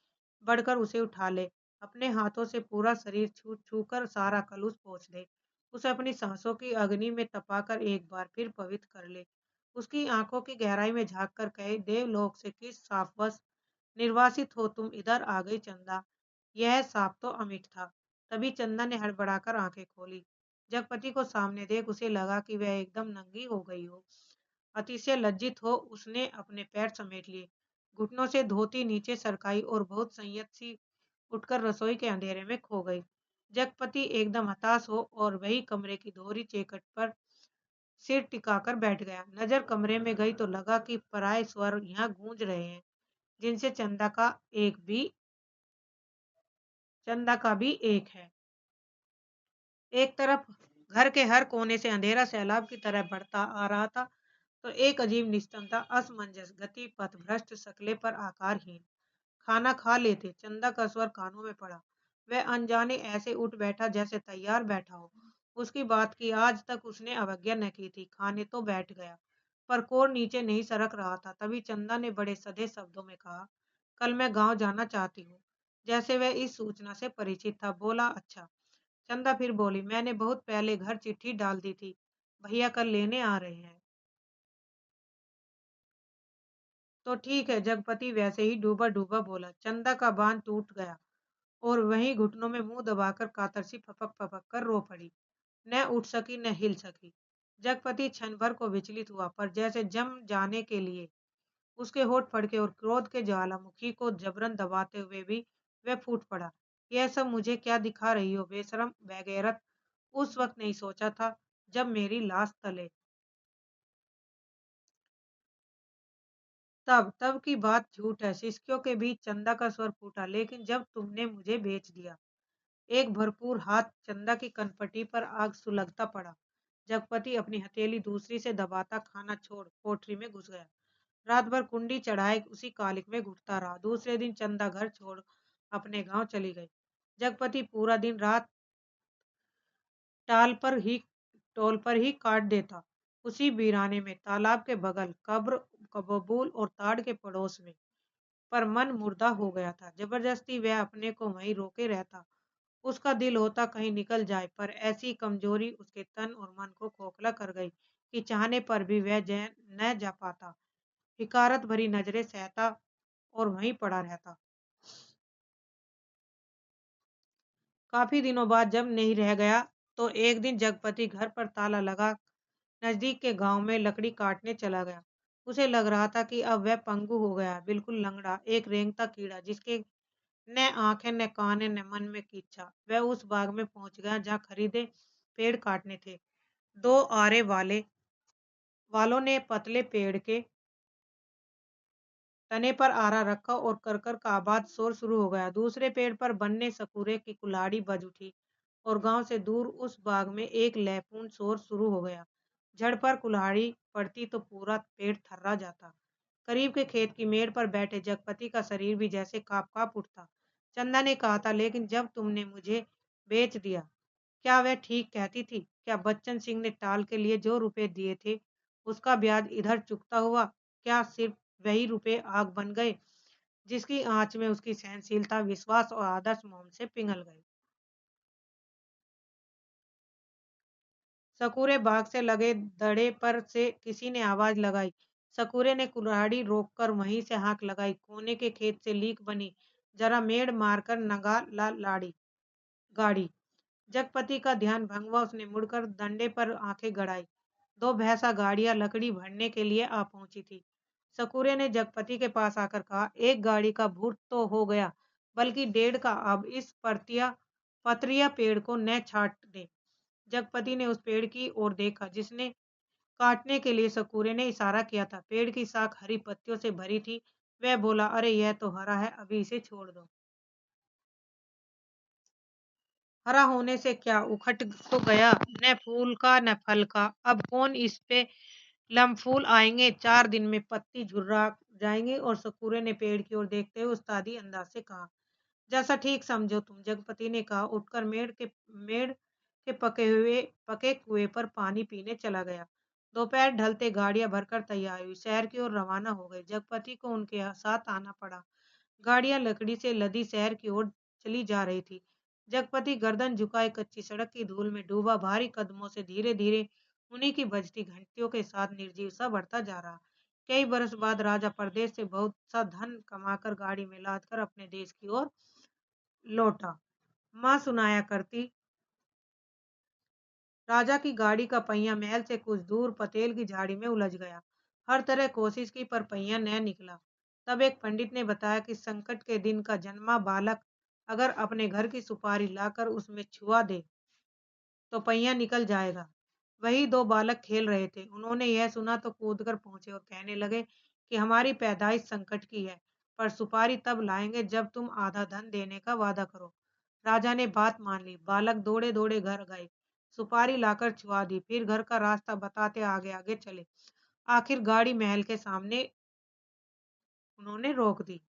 बढ़कर उसे उठा ले, अपने हाथों से पूरा शरीर छू छू कर सारा कलुष पोंछ ले, उसे अपनी सांसों की अग्नि में तपाकर एक बार फिर पवित्र कर ले। उसकी आंखों की गहराई में झांक कर कहे, देवलोक से किस साफवश निर्वासित हो तुम इधर आ गई चंदा। यह साफ तो अमिट था। तभी चंदा ने हड़बड़ाकर आंखें खोली। जगपति को सामने देख उसे लगा कि वह एकदम नंगी हो गई हो। अतिशय लज्जित हो उसने अपने पैर समेट लिए, घुटनों से धोती नीचे सरकाई और बहुत संयत सी उठकर रसोई के अंधेरे में खो गई। जगपति एकदम हताश हो और वही कमरे की दोहरी चौखट पर सिर टिकाकर बैठ गया। नजर कमरे में गई तो लगा कि पराये स्वर यहाँ गूंज रहे हैं, जिनसे चंदा का भी एक है। एक तरफ घर के हर कोने से अंधेरा सैलाब की तरह बढ़ता आ रहा था, तो एक अजीब निस्तंता, असमंजस, गति पथ भ्रष्ट, शकले पर आकारहीन। खाना खा लेते, चंदा का स्वर कानों में पड़ा। वह अनजाने ऐसे उठ बैठा जैसे तैयार बैठा हो। उसकी बात की आज तक उसने अवज्ञा न की थी। खाने तो बैठ गया, पर कोर नीचे नहीं सरक रहा था। तभी चंदा ने बड़े सधे शब्दों में कहा, कल मैं गांव जाना चाहती हूँ। जैसे वह इस सूचना से परिचित था। बोला, अच्छा। चंदा फिर बोली, मैंने बहुत पहले घर चिट्ठी डाल दी थी, भैया कल लेने आ रहे हैं। तो ठीक है, जगपति वैसे ही डूबा डूबा बोला। चंदा का बांध टूट गया और वहीं घुटनों में मुंह दबाकर कातर सी फपक फपक कर रो पड़ी। न उठ सकी न हिल सकी। जगपति क्षण भर को विचलित हुआ, पर जैसे जम जाने के लिए उसके होठ फड़के और क्रोध के ज्वालामुखी को जबरन दबाते हुए भी वह फूट पड़ा। यह सब मुझे क्या दिखा रही हो बेशरम बेगैरत। उस वक्त नहीं सोचा था जब मेरी लाश तले। तब तब की बात झूठ है। शिष्यों के बीच चंदा का स्वर फूटा, लेकिन जब तुमने मुझे बेच दिया। एक भरपूर हाथ चंदा की कनपटी पर आग सुलगता पड़ा। जगपति अपनी हथेली दूसरी से दबाता खाना छोड़ कोठरी में घुस गया। रात भर कुंडी चढ़ाए उसी कालिक में घुटता रहा। दूसरे दिन चंदा घर छोड़ अपने गांव चली गई। जगपति पूरा दिन रात टाल पर ही टोल पर ही काट देता। उसी वीराने में, तालाब के बगल, कब्र, कबूल और ताड़ के पड़ोस में। पर मन मुर्दा हो गया था। जबरदस्ती वह अपने को वहीं रोके रहता। उसका दिल होता कहीं निकल जाए, पर ऐसी कमजोरी उसके तन और मन को खोखला कर गई कि चाहने पर भी वह न जा पाता। हिकारत भरी नजरें सहता और वहीं पड़ा रहता। काफी दिनों बाद जब नहीं रह गया, तो एक दिन जगपति घर पर ताला लगा नजदीक के गांव में लकड़ी काटने चला गया। उसे लग रहा था कि अब वह पंगु हो गया, बिल्कुल लंगड़ा, एक रेंगता कीड़ा जिसके न आंखें न कान न मन में की इच्छा। वह उस बाग में पहुंच गया जहाँ खरीदे पेड़ काटने थे। दो आरे वालों ने पतले पेड़ के तने पर आरा रखा और करकर का आबाद शोर शुरू हो गया। दूसरे पेड़ पर बनने सकुरे की कुल्हाड़ी बज उठी और गांव से दूर उस बाग में एक लयपूर्ण शोर शुरू हो गया। झड़ पर कुल्हाड़ी पड़ती तो पूरा पेड़ थर्रा जाता। करीब के खेत की मेड़ पर बैठे जगपति का शरीर भी जैसे कांप कांप उठता। चंदा ने कहा था, लेकिन जब तुमने मुझे बेच दिया, क्या वह ठीक कहती थी? क्या बच्चन सिंह ने टाल के लिए जो रुपए दिए थे, उसका ब्याज इधर चुकता हुआ? क्या सिर्फ वही रुपए आग बन गए जिसकी आंच में उसकी सहनशीलता, विश्वास और आदर्श मोम से पिघल गए? सकूरे बाग से लगे दड़े पर से किसी ने आवाज लगाई, सकूरे ने कुल्हाड़ी रोककर वहीं से हाँक लगाई, कोने के खेत से लीक बनी, जरा मेड़ मारकर नगा ला लाड़ी गाड़ी। जगपति का ध्यान भंग हुआ, उसने मुड़कर डंडे पर आंखें गड़ाई। दो भैंसा गाड़ियां लकड़ी भरने के लिए आ पहुंची थी। सकूरे ने जगपति के पास आकर कहा, एक गाड़ी का भूत तो हो गया, बल्कि डेढ़ का। अब इस पतरिया पेड़ को न छाट दे। जगपति ने उस पेड़ की ओर देखा जिसने काटने के लिए सकूरे ने इशारा किया था। पेड़ की शाख हरी पत्तियों से भरी थी। वह बोला, अरे यह तो हरा है, अभी इसे छोड़ दो। हरा होने से क्या, उखड़ तो गया, न फूल का न फल का। अब कौन इस पे लम फूल आएंगे, 4 दिन में पत्ती झुर्रा जाएंगे। और सकूरे ने पेड़ की ओर देखते हुए उस्तादी अंदाज से कहा, जैसा ठीक समझो तुम। जगपति ने कहा, उठकर मेड़ के पके कुएं पर पानी पीने चला गया। दोपहर ढलते गाड़ियां भरकर तैयार हुई, शहर की ओर रवाना हो गई। जगपति को उनके साथ आना पड़ा। गाड़ियां लकड़ी से लदी शहर की ओर चली जा रही थी। जगपति गर्दन झुकाए कच्ची सड़क की धूल में डूबा, भारी कदमों से धीरे धीरे उन्हीं की बजती घंटियों के साथ निर्जीव सा बढ़ता जा रहा। कई बरस बाद राजा परदेश से बहुत सा धन कमाकर गाड़ी में लादकर अपने देश की ओर लौटा। माँ सुनाया करती, राजा की गाड़ी का पहिया महल से कुछ दूर पतेल की झाड़ी में उलझ गया। हर तरह कोशिश की पर पहिया न निकला। तब एक पंडित ने बताया कि संकट के दिन का जन्मा बालक अगर अपने घर की सुपारी लाकर उसमें छुआ दे तो पहिया निकल जाएगा। वही दो बालक खेल रहे थे। उन्होंने यह सुना तो कूदकर पहुंचे और कहने लगे कि हमारी पैदाइश संकट की है, पर सुपारी तब लाएंगे जब तुम आधा धन देने का वादा करो। राजा ने बात मान ली। बालक दौड़े दौड़े घर गए, सुपारी लाकर छुआ दी, फिर घर का रास्ता बताते आगे आगे चले। आखिर गाड़ी महल के सामने उन्होंने रोक दी।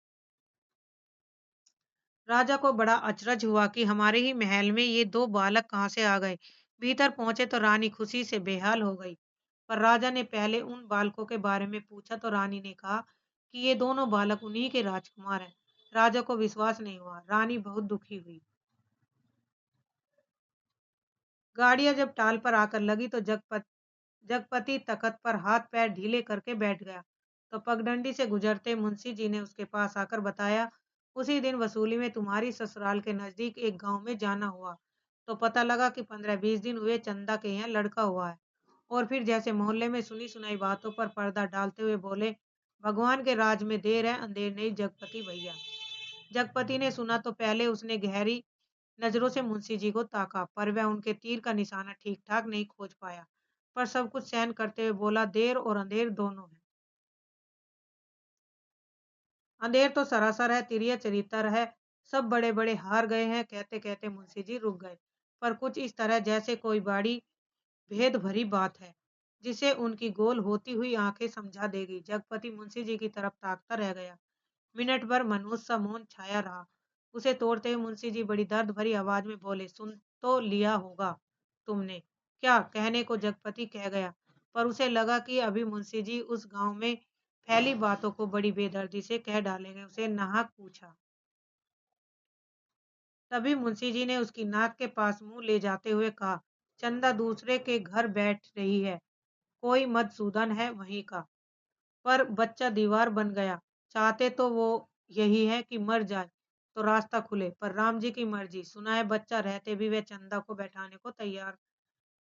राजा को बड़ा अचरज हुआ कि हमारे ही महल में ये दो बालक कहाँ से आ गए। भीतर पहुंचे तो रानी खुशी से बेहाल हो गई। पर राजा ने पहले उन बालकों के बारे में पूछा तो रानी ने कहा कि ये दोनों बालक उन्हीं के राजकुमार हैं। राजा को विश्वास नहीं हुआ। रानी बहुत दुखी हुई। गाड़ियां जब टाल पर आकर लगी तो जगपति तख्त पर हाथ पैर ढीले करके बैठ गया। तो पगडंडी से गुजरते मुंशी जी ने उसके पास आकर बताया, उसी दिन वसूली में तुम्हारी ससुराल के नजदीक एक गांव में जाना हुआ तो पता लगा कि 15-20 दिन हुए चंदा के यहाँ लड़का हुआ है। और फिर जैसे मोहल्ले में सुनी सुनाई बातों पर पर्दा डालते हुए बोले, भगवान के राज में देर है अंधेर नहीं जगपति भैया। जगपति ने सुना तो पहले उसने गहरी नजरों से मुंशी जी को ताका, पर वह उनके तीर का निशाना ठीक ठाक नहीं खोज पाया। पर सब कुछ सहन करते हुए बोला, देर और अंधेर दोनों है। अंधेर तो सरासर है, तिरिया चरित्र है। सब बड़े बड़े हार गए हैं। कहते कहते मुंशी जी रुक गए। पर कुछ इस तरह जैसे कोई बड़ी भेद भरी बात है जिसे उनकी गोल होती हुई आंखें समझा देगी। जगपति मुंशी जी की तरफ ताकता रह गया। मिनट भर मनहूस सा मौन छाया रहा। उसे तोड़ते हुए मुंशी जी बड़ी दर्द भरी आवाज में बोले, सुन तो लिया होगा तुमने। क्या कहने को जगपति कह गया, पर उसे लगा कि अभी मुंशी जी उस गांव में फैली बातों को बड़ी बेदर्दी से कह डालेंगे। उसे नाहक पूछा। तभी मुंशी जी ने उसकी नाक के पास मुंह ले जाते हुए कहा, चंदा दूसरे के घर बैठ रही है, कोई मधुसूदन है वहीं का, पर बच्चा दीवार बन गया। चाहते तो वो यही है कि मर जाए तो रास्ता खुले, पर राम जी की मर्जी। सुना है बच्चा रहते भी वे चंदा को बैठाने को तैयार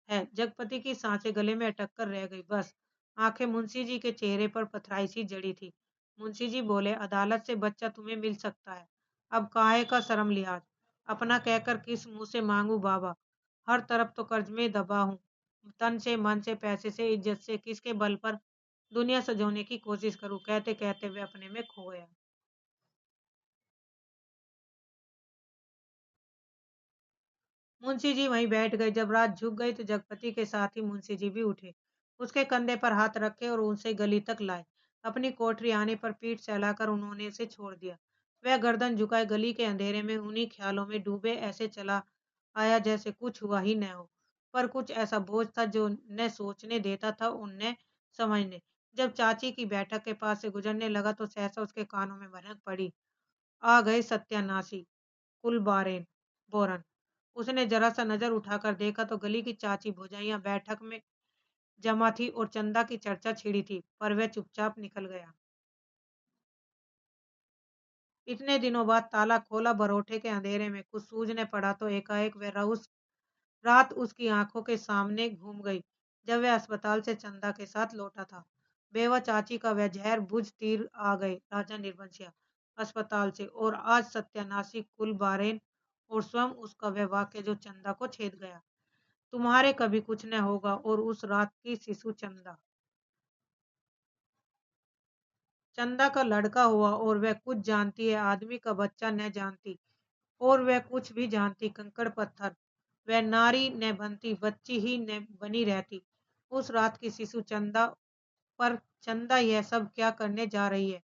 है। जगपति की सांसें गले में अटक कर रह गई। बस आंखें मुंशी जी के चेहरे पर पथराई सी जड़ी थी। मुंशी जी बोले, अदालत से बच्चा तुम्हें मिल सकता है। अब काहे का शर्म लिहाज, अपना कहकर किस मुंह से मांगू बाबा। हर तरफ तो कर्ज में दबा हूँ, तन से मन से पैसे से इज्जत से, किसके बल पर दुनिया सजोने की कोशिश करूं। कहते कहते वे अपने में खो गया। मुंशी जी वहीं बैठ गए। जब रात झुक गई तो जगपति के साथ ही मुंशी जी भी उठे, उसके कंधे पर हाथ रखे और उनसे गली तक लाए। अपनी कोठरी आने पर पीठ सहलाकर उन्होंने उसे छोड़ दिया। वह गर्दन झुकाए गली के अंधेरे में उन्हीं ख्यालों में डूबे ऐसे चला आया जैसे कुछ हुआ ही न हो। पर कुछ ऐसा बोझ था जो न सोचने देता था और न समझने। जब चाची की बैठक के पास से गुजरने लगा तो सहसा उसके कानों में भनक पड़ी, आ गए सत्यानाशी कुलबारेन बोरन। उसने जरा सा नजर उठाकर देखा तो गली की चाची भौजाइयां बैठक में जमा थी और चंदा की चर्चा छिड़ी थी, पर वह चुपचाप निकल गया। इतने दिनों बाद ताला खोला, बरोठे के अंधेरे में कुछ सूझने पड़ा तो एकाएक वह उस रात उसकी आंखों के सामने घूम गई, जब वह अस्पताल से चंदा के साथ लौटा था। बेवा चाची का वह जहर बुझ तीर आ गए राजा निर्बंसिया अस्पताल से, और आज सत्यानाशी कुल बारेन और स्वयं उसका वह वाक्य जो चंदा को छेद गया। तुम्हारे कभी कुछ न होगा, और उस रात की शिशु चंदा चंदा का लड़का हुआ, और वह कुछ जानती है आदमी का बच्चा न जानती, और वह कुछ भी जानती कंकड़ पत्थर, वह नारी न बनती, बच्ची ही न बनी रहती। उस रात की शिशु चंदा, पर चंदा यह सब क्या करने जा रही है?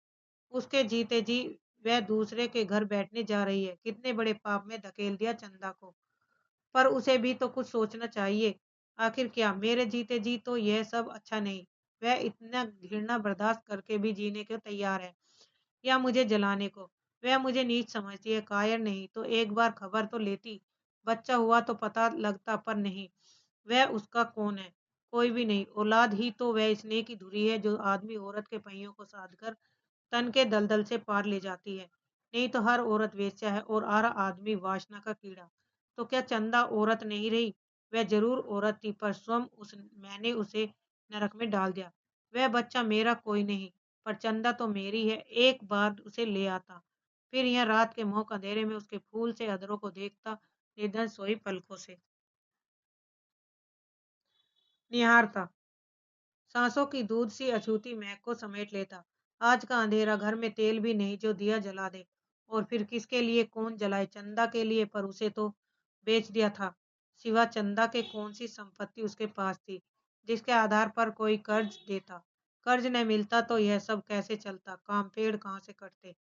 उसके जीते जी वह दूसरे के घर बैठने जा रही है। कितने बड़े पाप में धकेल दिया चंदा को। पर उसे भी तो कुछ सोचना चाहिए। आखिर क्या मेरे जीते जी तो यह सब अच्छा नहीं। वह इतना घृणा बर्दाश्त करके भी जीने को तैयार है, या मुझे जलाने को। वह मुझे नीच समझती है, कायर नहीं तो एक बार खबर तो लेती। बच्चा हुआ तो पता लगता, पर नहीं। वह उसका कौन है? कोई भी नहीं। औलाद ही तो वह स्नेह की धुरी है जो आदमी औरत के पहियों को साध कर तन के दलदल से पार ले जाती है। नहीं तो हर औरत वेश्या है और हर आदमी वासना का कीड़ा। तो क्या चंदा औरत नहीं रही? वह जरूर औरत थी, पर स्वयं मैंने उसे नरक में डाल दिया। वह बच्चा मेरा कोई नहीं, पर चंदा तो मेरी है। एक बार उसे ले आता, फिर यह रात के मोह अंधेरे में उसके फूल से अधरों को देखता, निर्धन सोई पलकों से निहारता, सांसों की दूध सी अछूती महक को समेट लेता। आज का अंधेरा, घर में तेल भी नहीं जो दिया जला दे। और फिर किसके लिए कौन जलाए? चंदा के लिए, पर उसे तो बेच दिया था। सिवा चंदा के कौन सी संपत्ति उसके पास थी जिसके आधार पर कोई कर्ज देता? कर्ज न मिलता तो यह सब कैसे चलता? काम पेड़ कहाँ से कटते?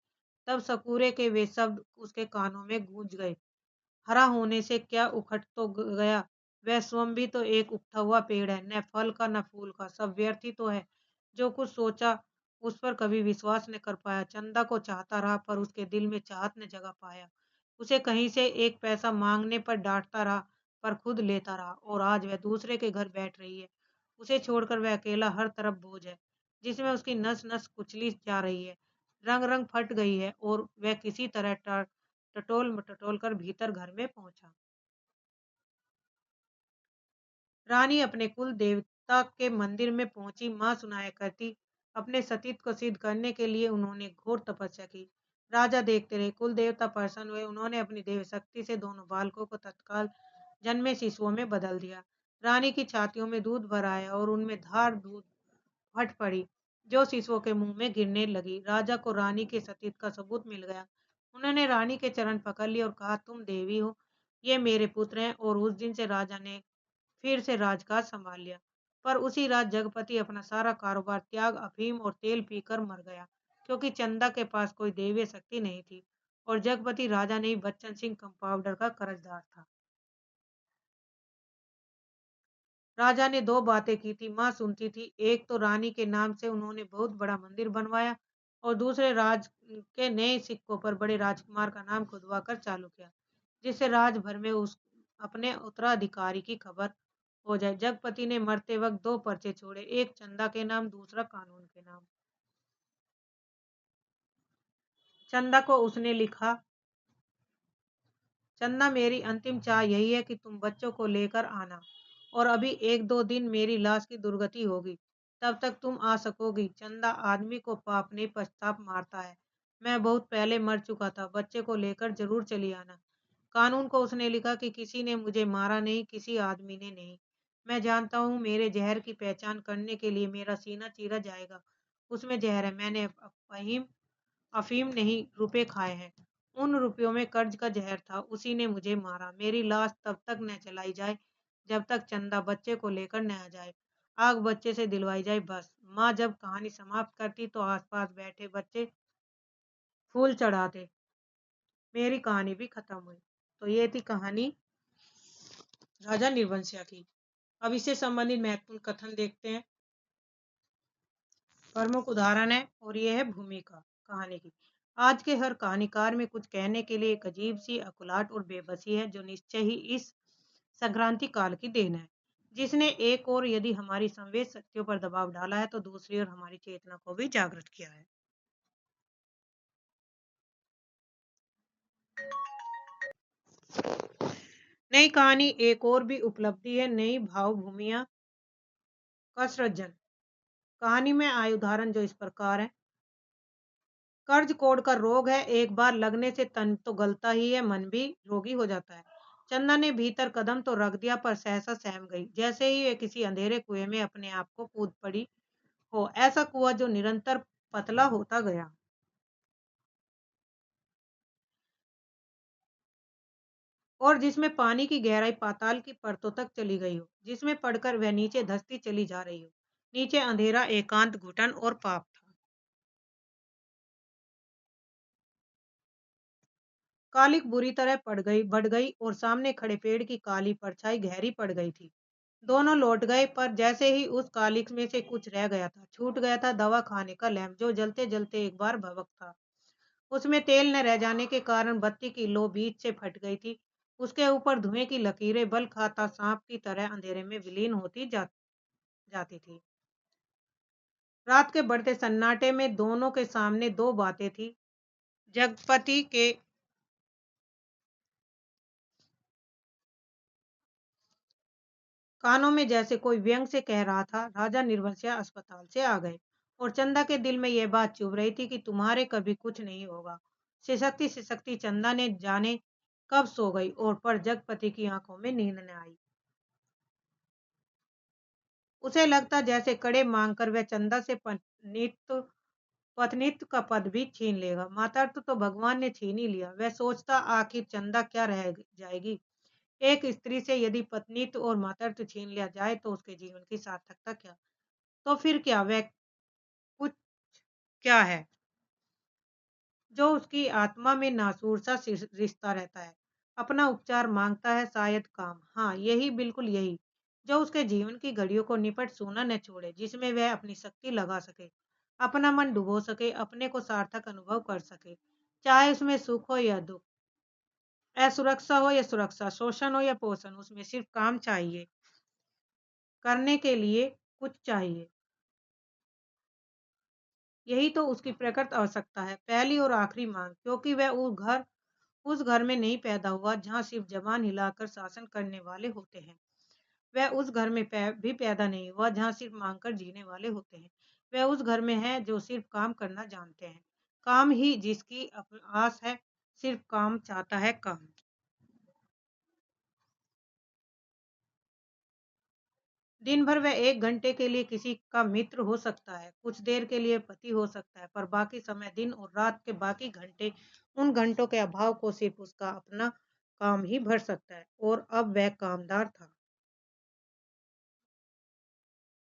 तब सकूरे के वे शब्द उसके कानों में गूंज गए। हरा होने से क्या उखड़ तो गया? वह स्वयं भी तो एक उगता हुआ पेड़ है, न फल का न फूल का, सब व्यर्थ ही तो है। जो कुछ सोचा उस पर कभी विश्वास न कर पाया। चंदा को चाहता रहा, पर उसके दिल में चाहत न जगा पाया। उसे कहीं से एक पैसा मांगने पर डांटता रहा, पर खुद लेता रहा। और आज वह दूसरे के घर बैठ रही है। उसे छोड़कर वह अकेला, हर तरफ बोझ है जिसमें उसकी नस नस कुचली जा रही है। रंग रंग फट गई है, और वह किसी तरह टटोल मटोल कर भीतर घर में पहुंचा। रानी अपने कुल देवता के मंदिर में पहुंची। माँ सुनाया करती, अपने सतीत्व को सिद्ध करने के लिए उन्होंने घोर तपस्या की। राजा देखते रहे। कुल देवता प्रसन्न हुए। उन्होंने अपनी देव शक्ति से दोनों बालकों को तत्काल जन्मे शिशुओं में बदल दिया। रानी की छातियों में दूध भर आया, और उनमें धार दूध फट पड़ी, जो शिशुओं के मुंह में गिरने लगी। राजा को रानी के सतीत्व का सबूत मिल गया। उन्होंने रानी के चरण पकड़ लिए और कहा, तुम देवी हो, ये मेरे पुत्र हैं। और उस दिन से राजा ने फिर से राजकाज संभाल लिया। पर उसी रात जगपति अपना सारा कारोबार त्याग, अफीम और तेल पीकर मर गया, क्योंकि चंदा के पास कोई दैवीय शक्ति नहीं थी, और जगपति राजा नहीं, बच्चन सिंह कंपाउंडर का कर्जदार था। राजा ने दो बातें की थी, माँ सुनती थी। एक तो रानी के नाम से उन्होंने बहुत बड़ा मंदिर बनवाया, और दूसरे राज के नए सिक्कों पर बड़े राजकुमार का नाम खुदवा कर चालू किया, जिससे राज भर में उस अपने उत्तराधिकारी की खबर हो जाए। जगपति ने मरते वक्त दो पर्चे छोड़े, एक चंदा के नाम, दूसरा कानून के नाम। चंदा को उसने लिखा, चंदा, मेरी अंतिम चाह यही है कि तुम बच्चों को लेकर आना, और अभी एक दो दिन मेरी लाश की दुर्गति होगी, तब तक तुम आ सकोगी। चंदा, आदमी को पाप नहीं पश्चाताप मारता है। मैं बहुत पहले मर चुका था, बच्चे को लेकर जरूर चली आना। कानून को उसने लिखा कि किसी ने मुझे मारा नहीं, किसी आदमी ने नहीं। मैं जानता हूँ मेरे जहर की पहचान करने के लिए मेरा सीना चीरा जाएगा। उसमें जहर है। मैंने अफीम अफीम नहीं, रुपए खाए हैं। उन रुपयों में कर्ज का जहर था, उसी ने मुझे मारा। मेरी लाश तब तक न जलाई जाए जब तक चंदा बच्चे को लेकर न आ जाए। आग बच्चे से दिलवाई जाए, बस। माँ जब कहानी समाप्त करती तो आसपास बैठे बच्चे फूल चढ़ाते। मेरी कहानी भी खत्म हुई। तो ये थी कहानी राजा निर्वंशिया की। अब इससे संबंधित महत्वपूर्ण कथन देखते हैं। प्रमुख उदाहरण है, और ये है भूमिका कहानी की। आज के हर कहानीकार में कुछ कहने के लिए एक अजीब सी अकुलाहट और बेबसी है, जो निश्चय ही इस संक्रांति काल की देन है। जिसने एक ओर यदि हमारी संवेद शक्तियों पर दबाव डाला है तो दूसरी ओर हमारी चेतना को भी जागृत किया है। नई कहानी एक और भी उपलब्धि है, नई भाव भूमिया का सृजन। कहानी में आए उदाहरण जो इस प्रकार है। कर्ज कोड का रोग है, एक बार लगने से तन तो गलता ही है, मन भी रोगी हो जाता है। चंदा ने भीतर कदम तो रख दिया पर सहसा सहम गई, जैसे ही वे किसी अंधेरे कुएं में अपने आप को कूद पड़ी हो, ऐसा कुआं जो निरंतर पतला होता गया और जिसमें पानी की गहराई पाताल की परतों तक चली गई हो, जिसमें पड़कर वह नीचे धंसती चली जा रही हो। नीचे अंधेरा, एकांत, घुटन और पाप था। कालिक बुरी तरह बढ़ गई और सामने खड़े पेड़ की काली परछाई गहरी पड़ गई थी। दोनों लौट गए पर जैसे ही उस कालिक में से कुछ रह गया था, छूट गया था दवा खाने का लैंप जो जलते जलते एक बार भभक था। उसमें तेल न रह जाने के कारण बत्ती की लो बीच से फट गई थी। उसके ऊपर धुएं की लकीरें बल खाता सांप की तरह अंधेरे में विलीन होती जाती थी। रात के बढ़ते सन्नाटे में दोनों के सामने दो बातें थी। जगपति के कानों में जैसे कोई व्यंग से कह रहा था, राजा निर्भया अस्पताल से आ गए। और चंदा के दिल में यह बात चुभ रही थी कि तुम्हारे कभी कुछ नहीं होगा। सिसकती सिसकती चंदा ने जाने कब सो गई और पर जगपति की आंखों में नींद न आई। उसे लगता जैसे कड़े मांगकर वह चंदा से पत्नीत्व का पद भी छीन लेगा। मातृत्व तो भगवान ने छीन ही लिया। वह सोचता आखिर चंदा क्या रह जाएगी। एक स्त्री से यदि पत्नीत्व और मातृत्व छीन लिया जाए तो उसके जीवन की सार्थकता क्या। तो फिर क्या वह कुछ क्या है जो उसकी आत्मा में नासूर सा रिश्ता रहता है। अपना उपचार मांगता है, शायद काम। हाँ, यही, बिल्कुल यही, जो उसके जीवन की घड़ियों को निपट सोना न छोड़े, जिसमें वह अपनी शक्ति लगा सके, अपना मन डुबो सके, अपने को सार्थक अनुभव कर सके, चाहे उसमें सुख हो या दुख, असुरक्षा हो या सुरक्षा, शोषण हो या पोषण, उसमें सिर्फ काम चाहिए, करने के लिए कुछ चाहिए। यही तो उसकी प्रकृत आवश्यकता है, पहली और आखिरी मांग, क्योंकि वह उस घर में नहीं पैदा हुआ जहाँ सिर्फ जबान हिलाकर शासन करने वाले होते हैं। वह उस घर में भी पैदा नहीं हुआ जहाँ सिर्फ मांगकर जीने वाले होते हैं। वह उस घर में है जो सिर्फ काम करना जानते हैं। काम ही जिसकी आस है, सिर्फ काम चाहता है, काम। दिन भर वह 1 घंटे के लिए किसी का मित्र हो सकता है, कुछ देर के लिए पति हो सकता है, पर बाकी समय, दिन और रात के बाकी घंटे, उन घंटों के अभाव को सिर्फ उसका अपना काम ही भर सकता है। और अब वह कामदार था।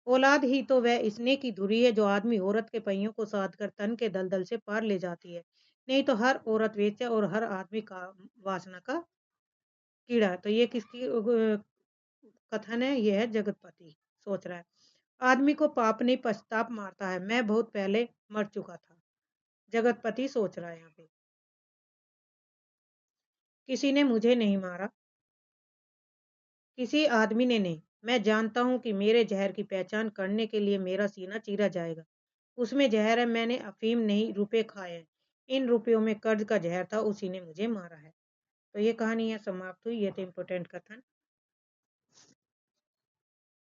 औलाद ही तो वह स्नेह की धुरी है जो आदमी औरत के पहियों को साध कर तन के दलदल से पार ले जाती है। नहीं तो हर औरत वेश्या और हर आदमी का वासना का कीड़ा है। तो ये किसकी कथन है? ये है जगतपति सोच रहा है। आदमी को पाप नहीं पश्चाताप मारता है, मैं बहुत पहले मर चुका था। जगतपति सोच रहा है यहाँ पे। किसी ने मुझे नहीं मारा, किसी आदमी ने नहीं। मैं जानता हूँ कि मेरे जहर की पहचान करने के लिए मेरा सीना चीरा जाएगा। उसमें जहर है, मैंने अफीम नहीं, रुपए खाए हैं। इन रुपयों में कर्ज का जहर था, उसी ने मुझे मारा है। तो ये कहानी यहाँ समाप्त हुई। ये थे इम्पोर्टेंट कथन।